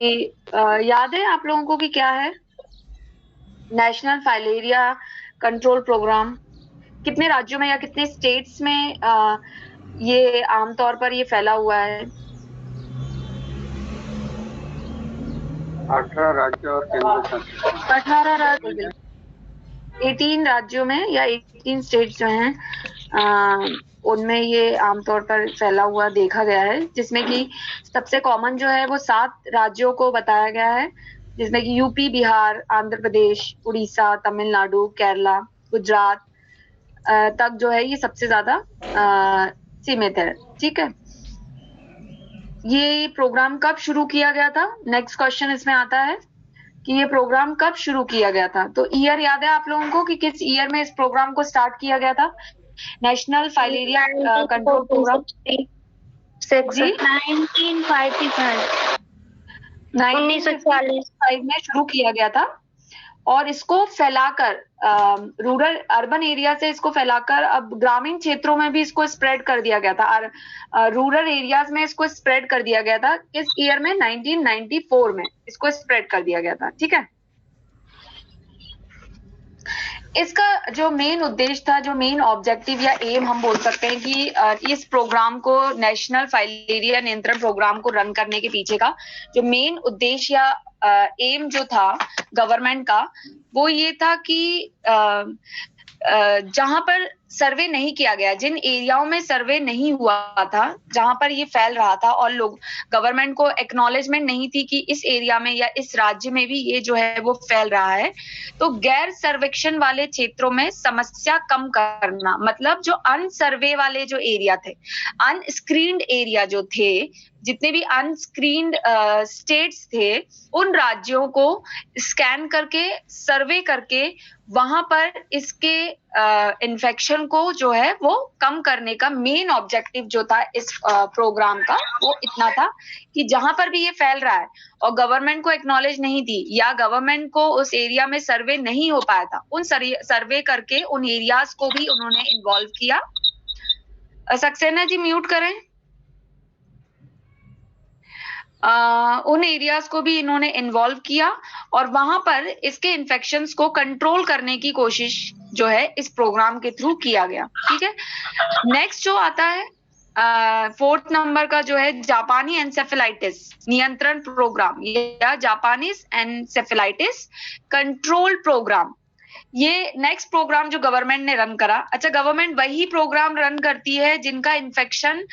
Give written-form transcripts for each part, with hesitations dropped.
याद है आप लोगों को कि क्या है नेशनल फाइलेरिया कंट्रोल प्रोग्राम? कितने राज्यों में या कितने स्टेट्स में ये आमतौर पर ये फैला हुआ है? 18 राज्य और केंद्र शासित 18 राज्य, 18 राज्यों में या 18 स्टेट जो हैं उनमें ये आमतौर पर फैला हुआ देखा गया है, जिसमें कि सबसे कॉमन जो है वो 7 राज्यों को बताया गया है, जिसमें कि यूपी, बिहार, आंध्र प्रदेश, उड़ीसा, तमिलनाडु, केरला, गुजरात तक जो है ये सबसे ज्यादा सीमित है। ठीक है, ये प्रोग्राम कब शुरू किया गया था? नेक्स्ट क्वेश्चन इसमें आता है कि ये प्रोग्राम कब शुरू किया गया था। तो ईयर याद है आप लोगों को कि किस ईयर में इस प्रोग्राम को स्टार्ट किया गया था, नेशनल फाइलेरिया कंट्रोल प्रोग्राम? जी, 1945 में शुरू किया गया था और इसको फैलाकर रूरल अर्बन एरिया से इसको फैलाकर अब ग्रामीण क्षेत्रों में भी इसको स्प्रेड कर दिया गया था। रूरल एरियाज में इसको स्प्रेड कर दिया गया था। किस ईयर में? 1994 में इसको स्प्रेड कर दिया गया था। ठीक है, इसका जो मेन उद्देश्य था, जो मेन ऑब्जेक्टिव या एम हम बोल सकते हैं कि इस प्रोग्राम को, नेशनल फाइलेरिया नियंत्रण प्रोग्राम को रन करने के पीछे का जो मेन उद्देश्य या एम जो था गवर्नमेंट का, वो ये था कि जहां पर सर्वे नहीं किया गया, जिन एरियाओं में सर्वे नहीं हुआ था, जहां पर ये फैल रहा था और लोग गवर्नमेंट को एक्नॉलेजमेंट नहीं थी कि इस एरिया में या इस राज्य में भी ये जो है वो फैल रहा है, तो गैर सर्वेक्षण वाले क्षेत्रों में समस्या कम करना, मतलब जो अनसर्वे वाले जो एरिया थे, अनस्क्रीन्ड एरिया जो थे, जितने भी अनस्क्रीन्ड स्टेट्स थे, उन राज्यों को स्कैन करके, सर्वे करके वहां पर इसके इन्फेक्शन को जो है वो कम करने का मेन ऑब्जेक्टिव जो था इस प्रोग्राम का, वो इतना था कि जहां पर भी ये फैल रहा है और गवर्नमेंट को एक्नॉलेज नहीं थी या गवर्नमेंट को उस एरिया में सर्वे नहीं हो पाया था, उन सर्वे करके उन एरियाज को भी उन्होंने इन्वॉल्व किया। सक्सेना जी म्यूट करें। उन एरियाज को भी इन्होंने इन्वॉल्व किया और वहां पर इसके इन्फेक्शंस को कंट्रोल करने की कोशिश जो है इस प्रोग्राम के थ्रू किया गया। ठीक है, नेक्स्ट जो आता है 4th नंबर का जो है जापानी एन्सेफेलाइटिस नियंत्रण प्रोग्राम या जापानीज एन्सेफेलाइटिस कंट्रोल प्रोग्राम। ये नेक्स्ट प्रोग्राम जो गवर्नमेंट ने रन करा। अच्छा, गवर्नमेंट वही प्रोग्राम रन करती है जिनका इन्फेक्शन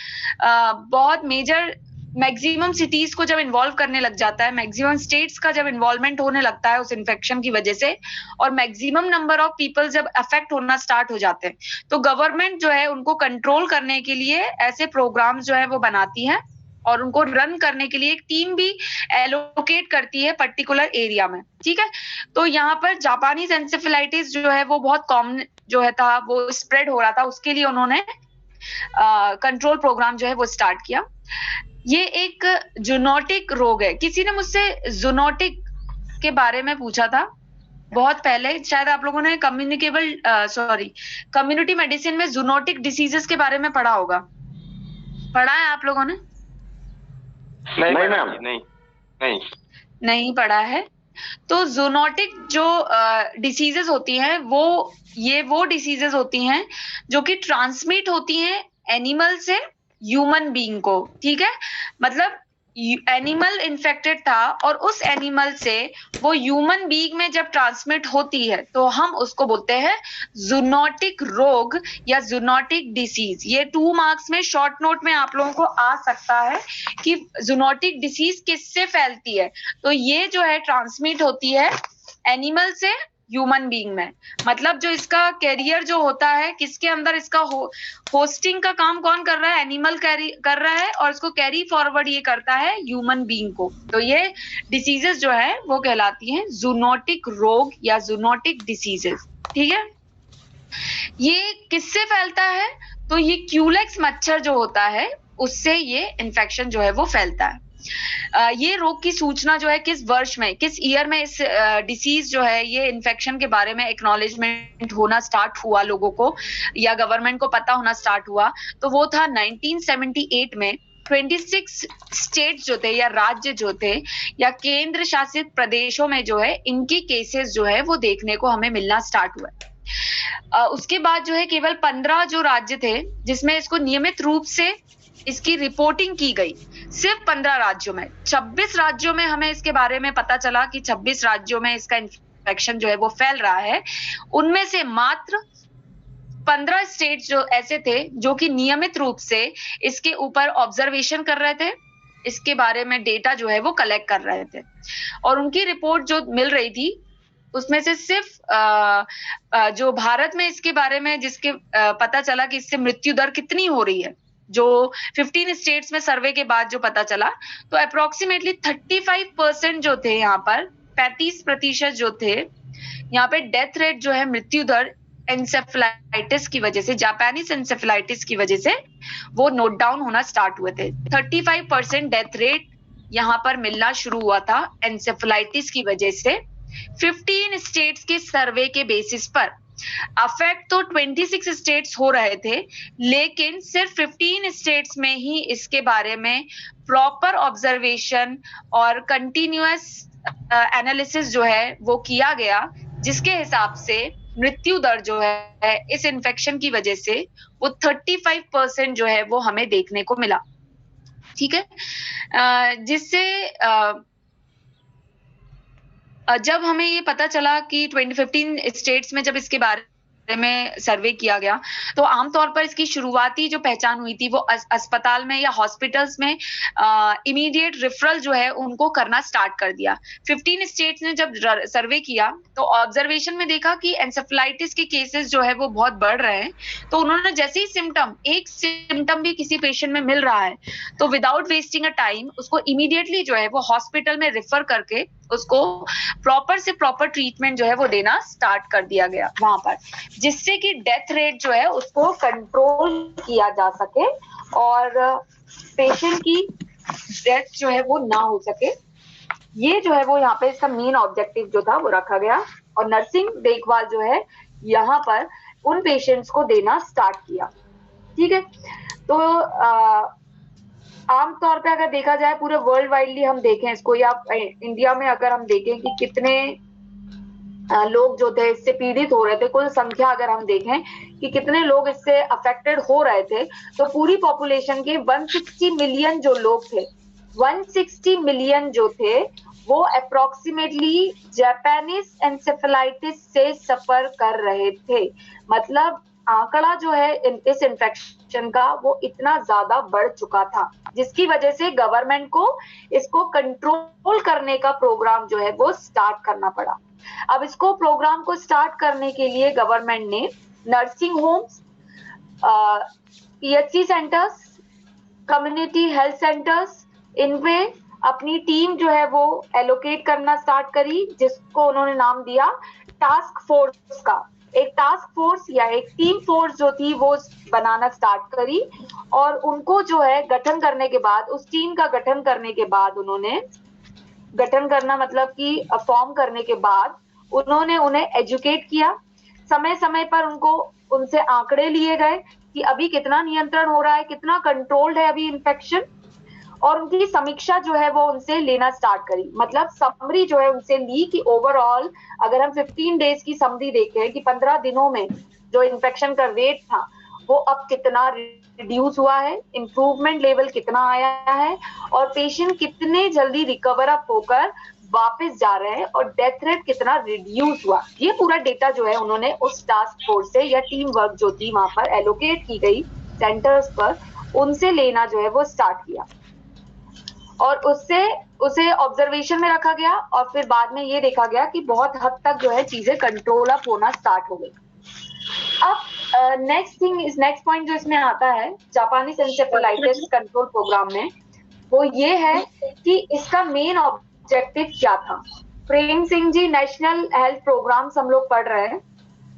बहुत मेजर, मैक्सिमम सिटीज को जब इन्वॉल्व करने लग जाता है, मैक्सिमम स्टेट्स का जब इन्वॉल्वमेंट होने लगता है उस इन्फेक्शन की वजह से और मैक्सिमम नंबर ऑफ पीपल जब अफेक्ट होना स्टार्ट हो जाते हैं, तो गवर्नमेंट जो है उनको कंट्रोल करने के लिए ऐसे प्रोग्राम जो है वो बनाती है और उनको रन करने के लिए एक टीम भी एलोकेट करती है पर्टिकुलर एरिया में। ठीक है, तो यहाँ पर जापानीज एन्सेफेलाइटिस जो है वो बहुत कॉमन जो है था, वो स्प्रेड हो रहा था, उसके लिए उन्होंने कंट्रोल प्रोग्राम जो है वो स्टार्ट किया। ये एक जूनोटिक रोग है। किसी ने मुझसे जूनोटिक के बारे में पूछा था बहुत पहले, शायद आप लोगों ने कम्युनिटी मेडिसिन में जूनोटिक डिसीजेस के बारे में पढ़ा होगा। पढ़ा है आप लोगों ने? नहीं मैम, नहीं पढ़ा है। तो जूनोटिक जो डिसीजेस होती हैं वो डिसीजेस होती हैं जो कि ट्रांसमिट होती हैं एनिमल से ह्यूमन बीइंग को। ठीक है, मतलब एनिमल इन्फेक्टेड था और उस एनिमल से वो ह्यूमन बीइंग में जब ट्रांसमिट होती है तो हम उसको बोलते हैं जूनोटिक रोग या जूनोटिक डिसीज। ये 2 मार्क्स में शॉर्ट नोट में आप लोगों को आ सकता है कि जूनोटिक डिसीज किससे फैलती है। तो ये जो है ट्रांसमिट होती है एनिमल से ह्यूमन बीइंग में, मतलब जो इसका कैरियर जो होता है, किसके अंदर इसका होस्टिंग का काम कौन कर रहा है? एनिमल कैरी कर रहा है और इसको कैरी फॉरवर्ड ये करता है ह्यूमन बीइंग को। तो ये डिसीजेस जो है वो कहलाती हैं जूनोटिक रोग या जूनोटिक डिसीजेस। ठीक है, ये किससे फैलता है? तो ये क्यूलेक्स मच्छर जो होता है उससे ये इन्फेक्शन जो है वो फैलता है। ये रोग की सूचना जो है किस वर्ष में, किस ईयर में इस डिसीज जो है, ये इन्फेक्शन के बारे में एक्नॉलेजमेंट होना स्टार्ट हुआ लोगों को या गवर्नमेंट को पता होना स्टार्ट हुआ, तो वो था 1978 में। 26 स्टेट जो थे या राज्य जो थे या केंद्र शासित प्रदेशों में जो है इनके केसेस जो है वो देखने को हमें मिलना स्टार्ट हुआ है। उसके बाद जो है केवल 15 जो राज्य थे जिसमें इसको नियमित रूप से इसकी रिपोर्टिंग की गई, सिर्फ 15 राज्यों में। 26 राज्यों में हमें इसके बारे में पता चला कि 26 राज्यों में इसका इन्फेक्शन जो है वो फैल रहा है। उनमें से मात्र 15 स्टेट जो ऐसे थे जो कि नियमित रूप से इसके ऊपर ऑब्जर्वेशन कर रहे थे, इसके बारे में डेटा जो है वो कलेक्ट कर रहे थे और उनकी रिपोर्ट जो मिल रही थी उसमें से सिर्फ जो भारत में इसके बारे में जिसके पता चला कि इससे मृत्यु दर कितनी हो रही है, जो 15 स्टेट्स में सर्वे के बाद जो पता चला, तो अप्रोक्सीमेटली 35% जो थे यहाँ पर 35% जो थे यहाँ पे डेथ रेट जो है मृत्यु दर एंसेफेलाइटिस की वजह से, जापानीज एंसेफेलाइटिस की वजह से वो नोट डाउन होना स्टार्ट हुए थे। 35% डेथ रेट यहाँ पर मिलना शुरू हुआ था एंसेफेलाइटिस की वजह से 15 स्टेट्स के सर्वे के बेसिस पर। अफेक्ट तो 26 स्टेट्स हो रहे थे, लेकिन सिर्फ 15 स्टेट्स में ही इसके बारे में प्रॉपर ऑब्जर्वेशन और कंटिन्यूअस एनालिसिस जो है वो किया गया, जिसके हिसाब से मृत्यु दर जो है इस इन्फेक्शन की वजह से वो 35% जो है वो हमें देखने को मिला। ठीक है, जिससे जब हमें ये पता चला कि 2015 स्टेट्स में जब इसके बारे में सर्वे किया गया तो आमतौर पर इसकी शुरुआती जो पहचान हुई थी वो अस्पताल में या हॉस्पिटल्स में इमीडिएट रेफरल जो है उनको करना स्टार्ट कर दिया। 15 स्टेट्स ने जब सर्वे किया तो ऑब्जर्वेशन में देखा कि एंसेफेलाइटिस के केसेस जो है वो बहुत बढ़ रहे हैं, तो उन्होंने जैसे ही एक सिम्टम भी किसी पेशेंट में मिल रहा है तो विदाउट वेस्टिंग अ टाइम उसको इमीडिएटली जो है वो हॉस्पिटल में रेफर करके उसको प्रॉपर से प्रॉपर ट्रीटमेंट जो है वो देना स्टार्ट कर दिया गया वहां पर, जिससे कि डेथ रेट जो है उसको कंट्रोल किया जा सके और पेशेंट की डेथ जो है वो ना हो सके। ये जो है वो यहाँ पे इसका मेन ऑब्जेक्टिव जो था वो रखा गया और नर्सिंग देखभाल जो है यहाँ पर उन पेशेंट्स को देना स्टार्ट किया। ठीक है, तो आमतौर पे अगर देखा जाए पूरे वर्ल्ड वाइडली हम देखें इसको या इंडिया में अगर हम देखें कि कितने लोग जो थे इससे पीड़ित हो रहे थे, कुल संख्या अगर हम देखें कि कितने लोग इससे अफेक्टेड हो रहे थे, तो पूरी पॉपुलेशन के 160 मिलियन जो लोग थे, 160 मिलियन जो थे वो अप्रोक्सीमेटली जापानीज एंसेफेलाइटिस से सफर कर रहे थे। मतलब आंकड़ा जो है इस इन्फेक्शन का वो इतना ज्यादा बढ़ चुका था, जिसकी वजह से गवर्नमेंट को इसको कंट्रोल करने का प्रोग्राम जो है वो स्टार्ट करना पड़ा। अब इसको प्रोग्राम को स्टार्ट करने के लिए गवर्नमेंट ने nursing homes, PHC centres, community health centres, इनमें अपनी टीम जो है वो एलोकेट करना स्टार्ट करी, जिसको उन्होंने नाम दिया टास्क फोर्स का। एक टास्क फोर्स या एक टीम फोर्स जो थी वो बनाना स्टार्ट करी और उनको जो है गठन करने के बाद, उस टीम का गठन करने के बाद उन्होंने गठन करना मतलब कि फॉर्म करने के बाद उन्होंने उन्हें एजुकेट किया। समय समय पर उनसे आंकड़े लिए गए कि अभी कितना नियंत्रण हो रहा है, कितना कंट्रोल्ड है अभी इन्फेक्शन, और उनकी समीक्षा जो है वो उनसे लेना स्टार्ट करी। मतलब समरी जो है उनसे ली कि ओवरऑल अगर हम 15 डेज की समरी देखें कि 15 दिनों में जो इन्फेक्शन का रेट था वो अब कितना रिड्यूस हुआ है, इंप्रूवमेंट लेवल कितना आया है और पेशेंट कितने जल्दी रिकवर अप होकर वापस जा रहे हैं और डेथ रेट कितना रिड्यूस हुआ। ये पूरा डेटा जो है उन्होंने उस टास्क फोर्स से या टीम वर्क जो थी वहां पर एलोकेट की गई सेंटर्स पर, उनसे लेना जो है वो स्टार्ट किया और उसे ऑब्जर्वेशन में रखा गया और फिर बाद में ये देखा गया कि बहुत हद तक जो है चीजें कंट्रोल अप होना स्टार्ट हो गई। अब नेक्स्ट पॉइंट जो इसमें आता है जापानीज एंसेफेलाइटिस कंट्रोल प्रोग्राम में, वो ये है कि इसका मेन ऑब्जेक्टिव क्या था। Prem Singh ji, national health programmes हम लोग पढ़ रहे हैं,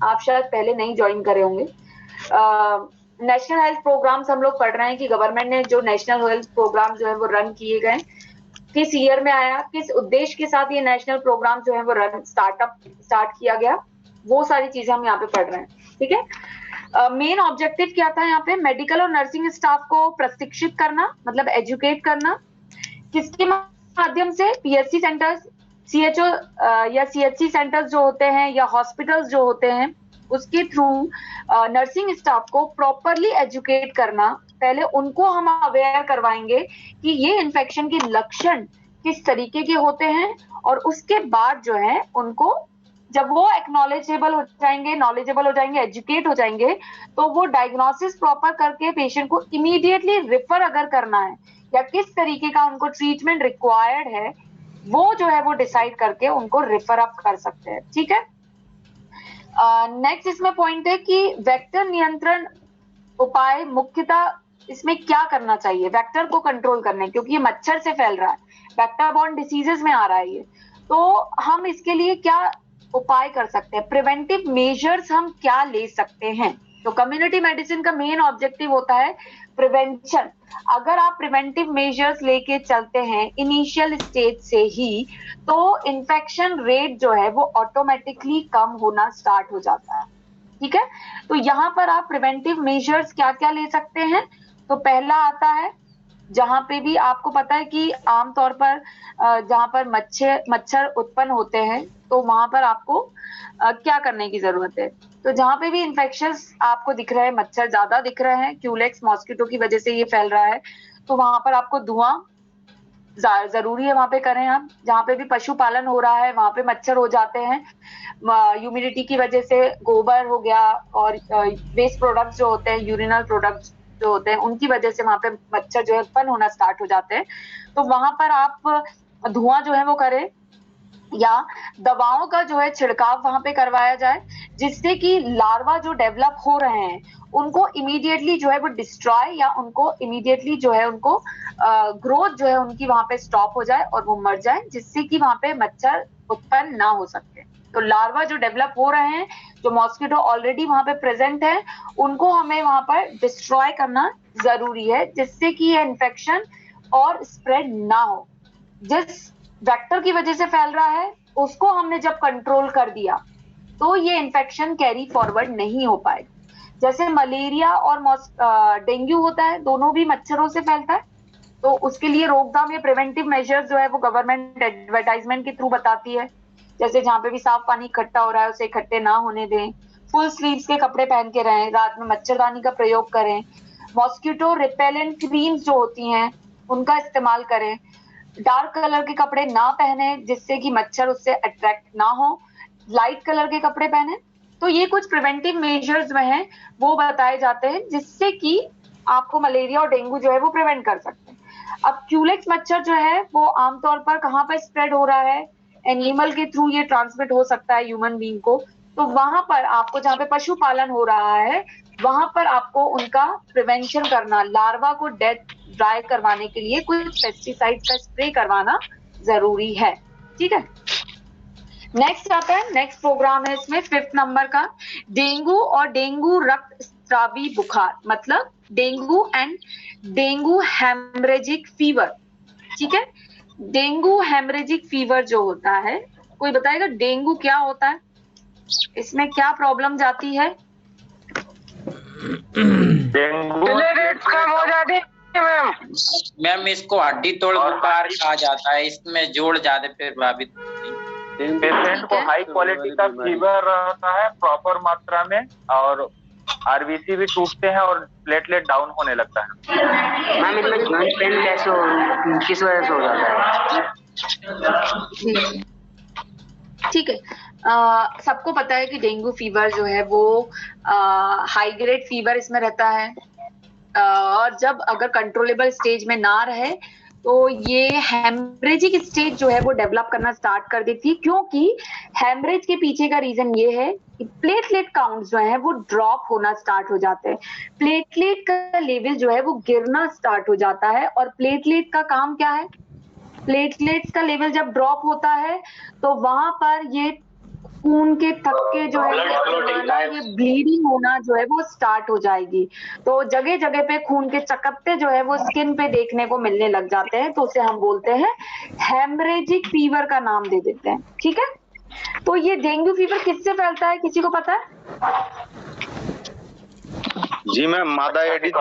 आप शायद पहले नहीं ज्वाइन करे होंगे। नेशनल हेल्थ प्रोग्राम्स हम लोग पढ़ रहे हैं कि गवर्नमेंट ने जो नेशनल हेल्थ प्रोग्राम जो है वो रन किए गए, किस ईयर में आया, किस उद्देश्य के साथ ये नेशनल प्रोग्राम जो है वो रन स्टार्ट किया गया, वो सारी चीजें हम यहाँ पे पढ़ रहे हैं। ठीक है, मेन ऑब्जेक्टिव क्या था यहाँ पे? मेडिकल और नर्सिंग स्टाफ को प्रशिक्षित करना, मतलब एजुकेट करना, किसके माध्यम से? पीएचसी सेंटर्स, सीएचओ या सीएचसी सेंटर्स जो होते हैं या हॉस्पिटल्स जो होते हैं उसके थ्रू नर्सिंग स्टाफ को प्रॉपरली एजुकेट करना। पहले उनको हम अवेयर करवाएंगे कि ये इन्फेक्शन के लक्षण किस तरीके के होते हैं, और उसके बाद जो है उनको, जब वो एक्नॉलेजेबल हो जाएंगे, नॉलेजेबल हो जाएंगे, एजुकेट हो जाएंगे, तो वो डायग्नोसिस प्रॉपर करके पेशेंट को इमीडिएटली रिफर अगर करना है या किस तरीके का उनको ट्रीटमेंट रिक्वायर्ड है, वो जो है वो डिसाइड करके उनको रेफर अप कर सकते हैं। ठीक है। नेक्स्ट इसमें पॉइंट है कि वेक्टर नियंत्रण उपाय मुख्यतः इसमें क्या करना चाहिए वेक्टर को कंट्रोल करने, क्योंकि ये मच्छर से फैल रहा है, वेक्टर बॉर्न डिसीजेस में आ रहा है ये, तो हम इसके लिए क्या उपाय कर सकते हैं, प्रिवेंटिव मेजर्स हम क्या ले सकते हैं? तो कम्युनिटी मेडिसिन का मेन ऑब्जेक्टिव होता है प्रिवेंशन। अगर आप प्रिवेंटिव मेजर्स लेके चलते हैं इनिशियल स्टेज से ही, तो इन्फेक्शन रेट जो है वो ऑटोमेटिकली कम होना स्टार्ट हो जाता है। ठीक है। तो यहाँ पर आप प्रिवेंटिव मेजर्स क्या क्या ले सकते हैं? तो पहला आता है, जहां पे भी आपको पता है कि आमतौर पर जहां पर मच्छर उत्पन्न होते हैं, तो वहां पर आपको क्या करने की जरूरत है? तो जहां पे भी इन्फेक्शंस आपको दिख रहे हैं, मच्छर ज्यादा दिख रहे हैं, क्यूलेक्स मॉस्किटो की वजह से ये फैल रहा है, तो वहां पर आपको धुआं जरूरी है वहां पे करें हम। जहां पे भी पशुपालन हो रहा है वहां पे मच्छर हो जाते हैं, ह्यूमिडिटी की वजह से गोबर हो गया और वेस्ट प्रोडक्ट्स जो होते हैं, यूरिनल प्रोडक्ट्स जो होते हैं, उनकी वजह से वहां पे मच्छर जो है उत्पन्न होना स्टार्ट हो जाते हैं। तो वहां पर आप धुआं जो है वो करें, या दवाओं का जो है छिड़काव वहां पे करवाया जाए, जिससे कि लार्वा जो डेवलप हो रहे हैं उनको इमीडिएटली जो है वो डिस्ट्रॉय, या उनको इमीडिएटली जो है उनको ग्रोथ जो है उनकी वहां पे स्टॉप हो जाए और वो मर जाए, जिससे कि वहां पे मच्छर उत्पन्न ना हो सके। तो लार्वा जो डेवलप हो रहे हैं, जो मॉस्किटो ऑलरेडी वहां पे प्रेजेंट है, उनको हमें वहां पर डिस्ट्रॉय करना जरूरी है, जिससे कि ये इन्फेक्शन और स्प्रेड ना हो। जिस वेक्टर की वजह से फैल रहा है उसको हमने जब कंट्रोल कर दिया, तो ये इन्फेक्शन कैरी फॉरवर्ड नहीं हो पाएगा। जैसे मलेरिया और डेंगू होता है, दोनों भी मच्छरों से फैलता है, तो उसके लिए रोकथाम या प्रिवेंटिव मेजर्स जो है वो गवर्नमेंट एडवर्टाइजमेंट के थ्रू बताती है। जैसे जहां पे भी साफ पानी इकट्ठा हो रहा है उसे इकट्ठे ना होने दें, फुल स्लीव्स के कपड़े पहन के रहें, रात में मच्छरदानी का प्रयोग करें, मॉस्किटो रिपेलेंट क्रीम्स जो होती हैं उनका इस्तेमाल करें, डार्क कलर के कपड़े ना पहने जिससे कि मच्छर उससे अट्रैक्ट ना हो, लाइट कलर के कपड़े पहने। तो ये कुछ प्रिवेंटिव मेजर्स में हैं, वो बताए जाते हैं जिससे कि आपको मलेरिया और डेंगू जो है वो प्रिवेंट कर सकते हैं। अब क्यूलेक्स मच्छर जो है वो आमतौर पर कहाँ पर स्प्रेड हो रहा है? एनिमल के थ्रू ये ट्रांसमिट हो सकता है ह्यूमन बीइंग को। तो वहां पर आपको, जहाँ पे पशुपालन हो रहा है, वहां पर आपको उनका प्रिवेंशन करना, लार्वा को डेथ ड्राई करवाने के लिए कुछ पेस्टिसाइड का स्प्रे करवाना जरूरी है। ठीक है। नेक्स्ट आता है, नेक्स्ट प्रोग्राम है इसमें 5th नंबर का, डेंगू और डेंगू रक्त स्रावी बुखार, मतलब dengue and dengue haemorrhagic fever. ठीक है। डेंगू हेमरेजिक फीवर जो होता है, कोई बताएगा डेंगू क्या होता है, इसमें क्या प्रॉब्लम जाती है? डेंगू कम हो जाती है मैम इसको हड्डी तोड़ बुखार कहा जाता है, इसमें जोड़ ज्यादा प्रभावित होती है। पेशेंट को हाई क्वालिटी का फीवर रहता है प्रॉपर मात्रा में, और आरबीसी भी टूटते हैं और प्लेटलेट डाउन होने लगता है। मैम इसमें जॉइंट पेन कैसे हो, किस वजह से हो जाता है? ठीक है। सबको पता है कि डेंगू फीवर जो है वो हाई ग्रेड फीवर इसमें रहता है, और जब अगर कंट्रोलेबल स्टेज में ना रहे तो ये हेमरेजिक स्टेज जो है वो डेवलप करना स्टार्ट कर देती है, क्योंकि हेमरेज के पीछे का रीजन ये है कि प्लेटलेट काउंट जो है वो ड्रॉप होना स्टार्ट हो जाते हैं, प्लेटलेट का लेवल जो है वो गिरना स्टार्ट हो जाता है। और प्लेटलेट का काम क्या है? प्लेटलेट्स का लेवल जब ड्रॉप होता है तो वहां पर ये खून के थक्के जो है, ये ब्लीडिंग होना जो है वो स्टार्ट हो जाएगी। तो जगह जगह पे खून के चकत्ते जो है वो स्किन पे देखने को मिलने लग जाते हैं, तो उसे हम बोलते हैं हेमरेजिक फीवर का नाम दे देते हैं। ठीक है। तो ये डेंगू फीवर किससे फैलता है, किसी को पता है? जी मैम, मादा एडिस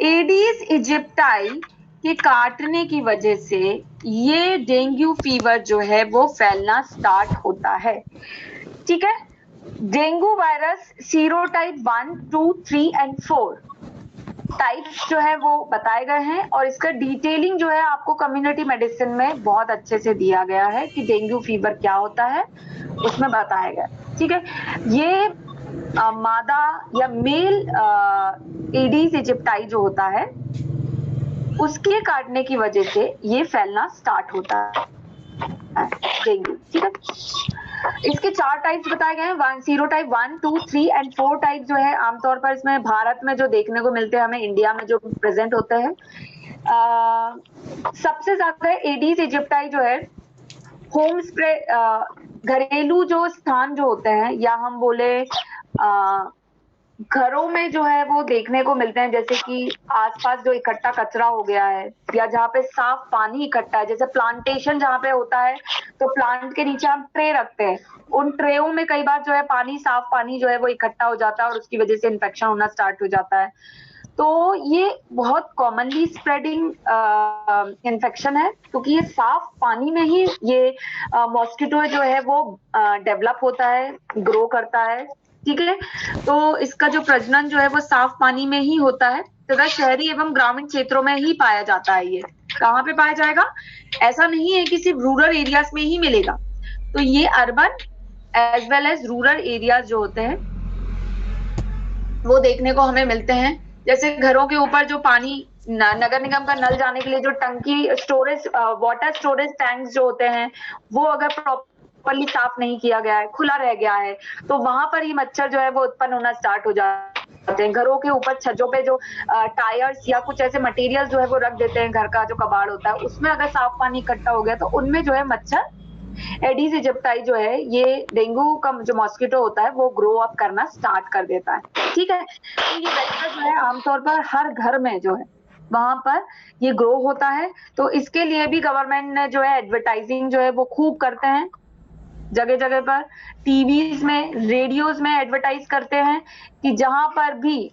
एडिस इजिप्टाई के काटने की वजह से ये डेंगू फीवर जो है वो फैलना स्टार्ट होता है। ठीक है, dengue virus serotype 1, 2, 3 and 4 types जो है वो बताए गए हैं और इसका डिटेलिंग जो है आपको कम्युनिटी मेडिसिन में बहुत अच्छे से दिया गया है कि डेंगू फीवर क्या होता है, उसमें बताया गया। ठीक है, ये मादा या मेल एडिस इजिप्टाई जो होता है उसके काटने की वजह से ये फैलना स्टार्ट होता है डेंगू। ठीक है, इसके 4 टाइप्स बताए गए हैं, सीरोटाइप 1, 2, 3 एंड 4 टाइप जो है आमतौर पर इसमें भारत में जो देखने को मिलते हैं, हमें इंडिया में जो प्रेजेंट होते हैं, सबसे ज्यादा एडिस इजिप्टाई जो है होम स्प्रे, घरेलू जो स्थान जो होते हैं या हम बोले घरों में जो है वो देखने को मिलते हैं, जैसे कि आसपास जो इकट्ठा कचरा हो गया है या जहाँ पे साफ पानी इकट्ठा है, जैसे प्लांटेशन जहाँ पे होता है तो प्लांट के नीचे हम ट्रे रखते हैं, उन ट्रेओं में कई बार जो है पानी, साफ पानी जो है वो इकट्ठा हो जाता है और उसकी वजह से इन्फेक्शन होना स्टार्ट हो जाता है। तो ये बहुत कॉमनली स्प्रेडिंग इन्फेक्शन है क्योंकि ये साफ पानी में ही ये मॉस्किटो जो है वो डेवलप होता है, ग्रो करता है। ठीक है, तो इसका जो प्रजनन जो है वो साफ पानी में ही होता है तथा शहरी एवं ग्रामीण क्षेत्रों में ही पाया जाता है। ये कहाँ पे पाया जाएगा? ऐसा नहीं है कि सिर्फ रूरल एरियाज में ही मिलेगा, तो ये urban as well as rural areas जो होते हैं वो देखने को हमें मिलते हैं। जैसे घरों के ऊपर जो पानी नगर निगम का नल जाने के लिए जो टंकी स्टोरेज, वाटर स्टोरेज टैंक्स जो होते हैं वो अगर प्रॉपर्ली साफ नहीं किया गया है, खुला रह गया है, तो वहां पर ही मच्छर जो है वो उत्पन्न होना स्टार्ट हो जाते हैं। घरों के ऊपर छज्जों पे जो टायर्स या कुछ ऐसे मटेरियल जो है वो रख देते हैं, घर का जो कबाड़ होता है उसमें अगर साफ पानी इकट्ठा हो गया तो उनमें जो है मच्छर एडिस इजिप्टाई जो है, ये डेंगू का जो मॉस्किटो होता है वो ग्रो अप करना स्टार्ट कर देता है। ठीक है, तो ये वेक्टर जो है आमतौर पर हर घर में जो है वहां पर ये ग्रो होता है। तो इसके लिए भी गवर्नमेंट ने जो है एडवर्टाइजिंग जो है वो खूब करते हैं, जगह जगह पर टीवीज में, रेडियोज में एडवर्टाइज करते हैं कि जहां पर भी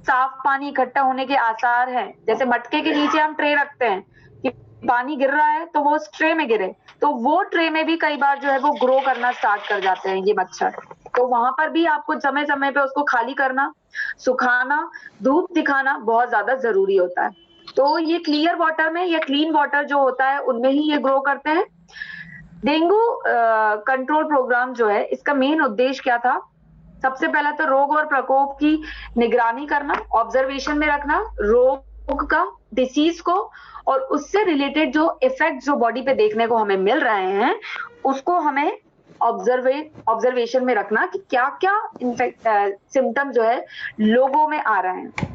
साफ पानी इकट्ठा होने के आसार हैं, जैसे मटके के नीचे हम ट्रे रखते हैं कि पानी गिर रहा है तो वो उस ट्रे में गिरे, तो वो ट्रे में भी कई बार जो है वो ग्रो करना स्टार्ट कर जाते हैं ये मच्छर। तो वहां पर भी आपको समय समय पे उसको खाली करना, सुखाना, धूप दिखाना बहुत ज्यादा जरूरी होता है। तो ये क्लियर वाटर में या क्लीन वाटर जो होता है उनमें ही ये ग्रो करते हैं। डेंगू कंट्रोल प्रोग्राम जो है इसका मेन उद्देश्य क्या था? सबसे पहला तो रोग और प्रकोप की निगरानी करना, ऑब्जर्वेशन में रखना रोग का, डिसीज को, और उससे रिलेटेड जो इफेक्ट जो बॉडी पे देखने को हमें मिल रहे हैं उसको हमें ऑब्जर्वेशन में रखना कि क्या क्या सिम्टम जो है लोगों में आ रहे हैं,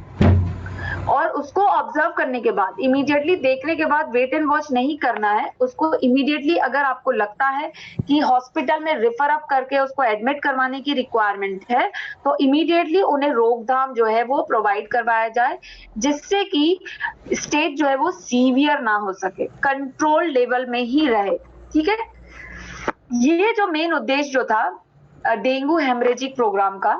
और उसको ऑब्जर्व करने के बाद इमीडिएटली देखने के बाद वेट एंड वॉच नहीं करना है। उसको इमीडिएटली अगर आपको लगता है कि हॉस्पिटल में रेफर अप करके उसको एडमिट करवाने की रिक्वायरमेंट है तो इमीडिएटली उन्हें रोकथाम जो है वो प्रोवाइड करवाया जाए, जिससे कि स्टेज जो है वो सीवियर ना हो सके, कंट्रोल लेवल में ही रहे। ठीक है, ये जो मेन उद्देश्य जो था डेंगू हेमरेजिक प्रोग्राम का,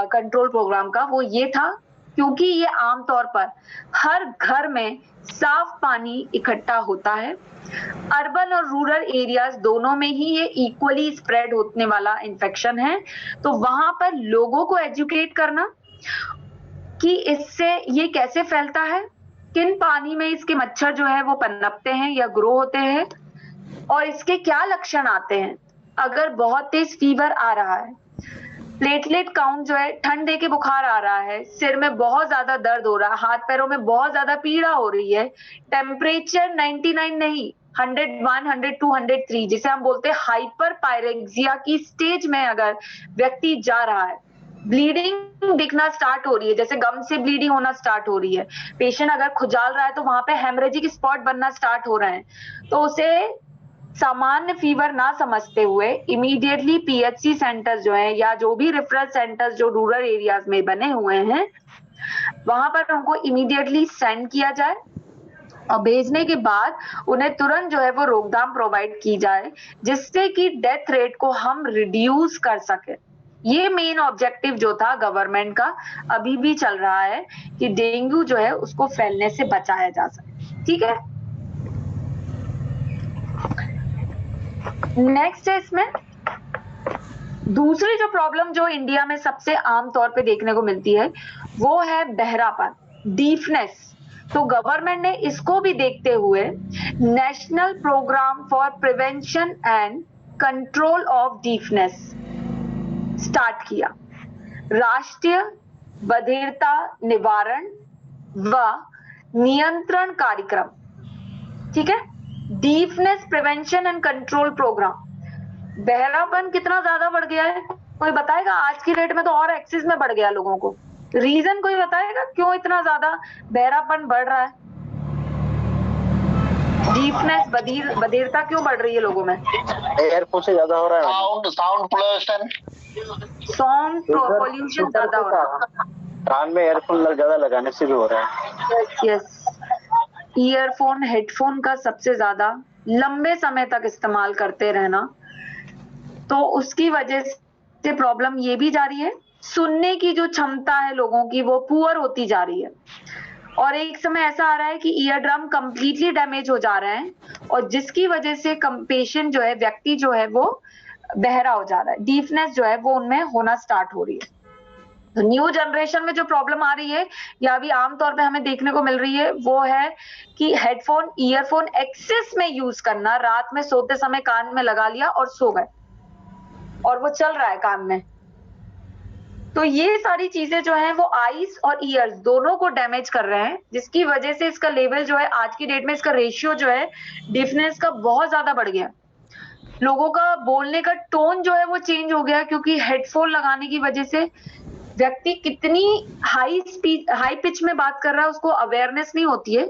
कंट्रोल प्रोग्राम का, वो ये था क्योंकि ये आमतौर पर हर घर में साफ पानी इकट्ठा होता है। अर्बन और रूरल एरियाज दोनों में ही ये इक्वली स्प्रेड होने वाला इन्फेक्शन है। तो वहां पर लोगों को एजुकेट करना कि इससे ये कैसे फैलता है, किन पानी में इसके मच्छर जो है वो पनपते हैं या ग्रो होते हैं, और इसके क्या लक्षण आते हैं। अगर बहुत तेज फीवर आ रहा है, प्लेटलेट काउंट जो है, ठंड के बुखार आ रहा है, सिर में बहुत ज्यादा दर्द हो रहा है, हाथ पैरों में बहुत ज्यादा पीड़ा हो रही है, टेम्परेचर 99 नहीं 101, 102, 103 जिसे हम बोलते हैं हाइपर पायरेक्सिया की स्टेज में अगर व्यक्ति जा रहा है, ब्लीडिंग दिखना स्टार्ट हो रही है, जैसे गम से ब्लीडिंग होना स्टार्ट हो रही है, पेशेंट अगर खुजाल रहा है तो वहां पे हेमरेजिक स्पॉट बनना स्टार्ट हो रहे हैं, तो उसे सामान्य फीवर ना समझते हुए इमीडिएटली पीएचसी सेंटर्स जो है या जो भी रेफरल सेंटर्स जो रूरल एरियाज में बने हुए हैं वहां पर उनको इमीडिएटली सेंड किया जाए, और भेजने के बाद उन्हें तुरंत जो है वो रोकथाम प्रोवाइड की जाए, जिससे कि डेथ रेट को हम रिड्यूस कर सके। ये मेन ऑब्जेक्टिव जो था गवर्नमेंट का अभी भी चल रहा है कि डेंगू जो है उसको फैलने से बचाया जा सके। ठीक है, नेक्स्ट है इसमें दूसरी जो प्रॉब्लम जो इंडिया में सबसे आम तौर पे देखने को मिलती है वो है बहरापन, डीफनेस। तो गवर्नमेंट ने इसको भी देखते हुए national programme for prevention and control of deafness start किया। राष्ट्रीय बधिरता निवारण व नियंत्रण कार्यक्रम, ठीक है, deafness prevention and control programme. बहरापन कितना ज्यादा बढ़ गया है कोई बताएगा? आज की डेट में तो और एक्सिस में बढ़ गया लोगों को। रीजन कोई बताएगा क्यों इतना ज्यादा बहरापन बढ़ रहा है? डीफनेस बधिरता क्यों बढ़ रही है लोगों में? एयरपोर्ट से ज्यादा हो रहा है, साउंड पोल्यूशन ज्यादा हो रहा है। कान में एयरफोन ज्यादा लगाने से भी हो रहा है। यस, ईयरफोन हेडफोन का सबसे ज्यादा लंबे समय तक इस्तेमाल करते रहना, तो उसकी वजह से प्रॉब्लम ये भी जा रही है। सुनने की जो क्षमता है लोगों की वो पुअर होती जा रही है, और एक समय ऐसा आ रहा है कि ईयर ड्रम कंप्लीटली डैमेज हो जा रहे हैं, और जिसकी वजह से पेशेंट जो है, व्यक्ति जो है वो बहरा हो जा रहा है, डीफनेस जो है वो उनमें होना स्टार्ट हो रही है। तो न्यू जनरेशन में जो प्रॉब्लम आ रही है या अभी आमतौर पे हमें देखने को मिल रही है वो है कि हेडफोन ईयरफोन एक्सेस में यूज करना, रात में सोते समय कान में लगा लिया और सो गए और वो चल रहा है कान में। तो ये सारी चीजें जो है वो आईज और ईयर्स दोनों को डैमेज कर रहे हैं, जिसकी वजह से इसका लेवल जो है आज की डेट में, इसका रेशियो जो है डिफनेस का बहुत ज्यादा बढ़ गया। लोगों का बोलने का टोन जो है वो चेंज हो गया, क्योंकि हेडफोन लगाने की वजह से व्यक्ति कितनी हाई पिच में बात कर रहा है उसको अवेयरनेस नहीं होती है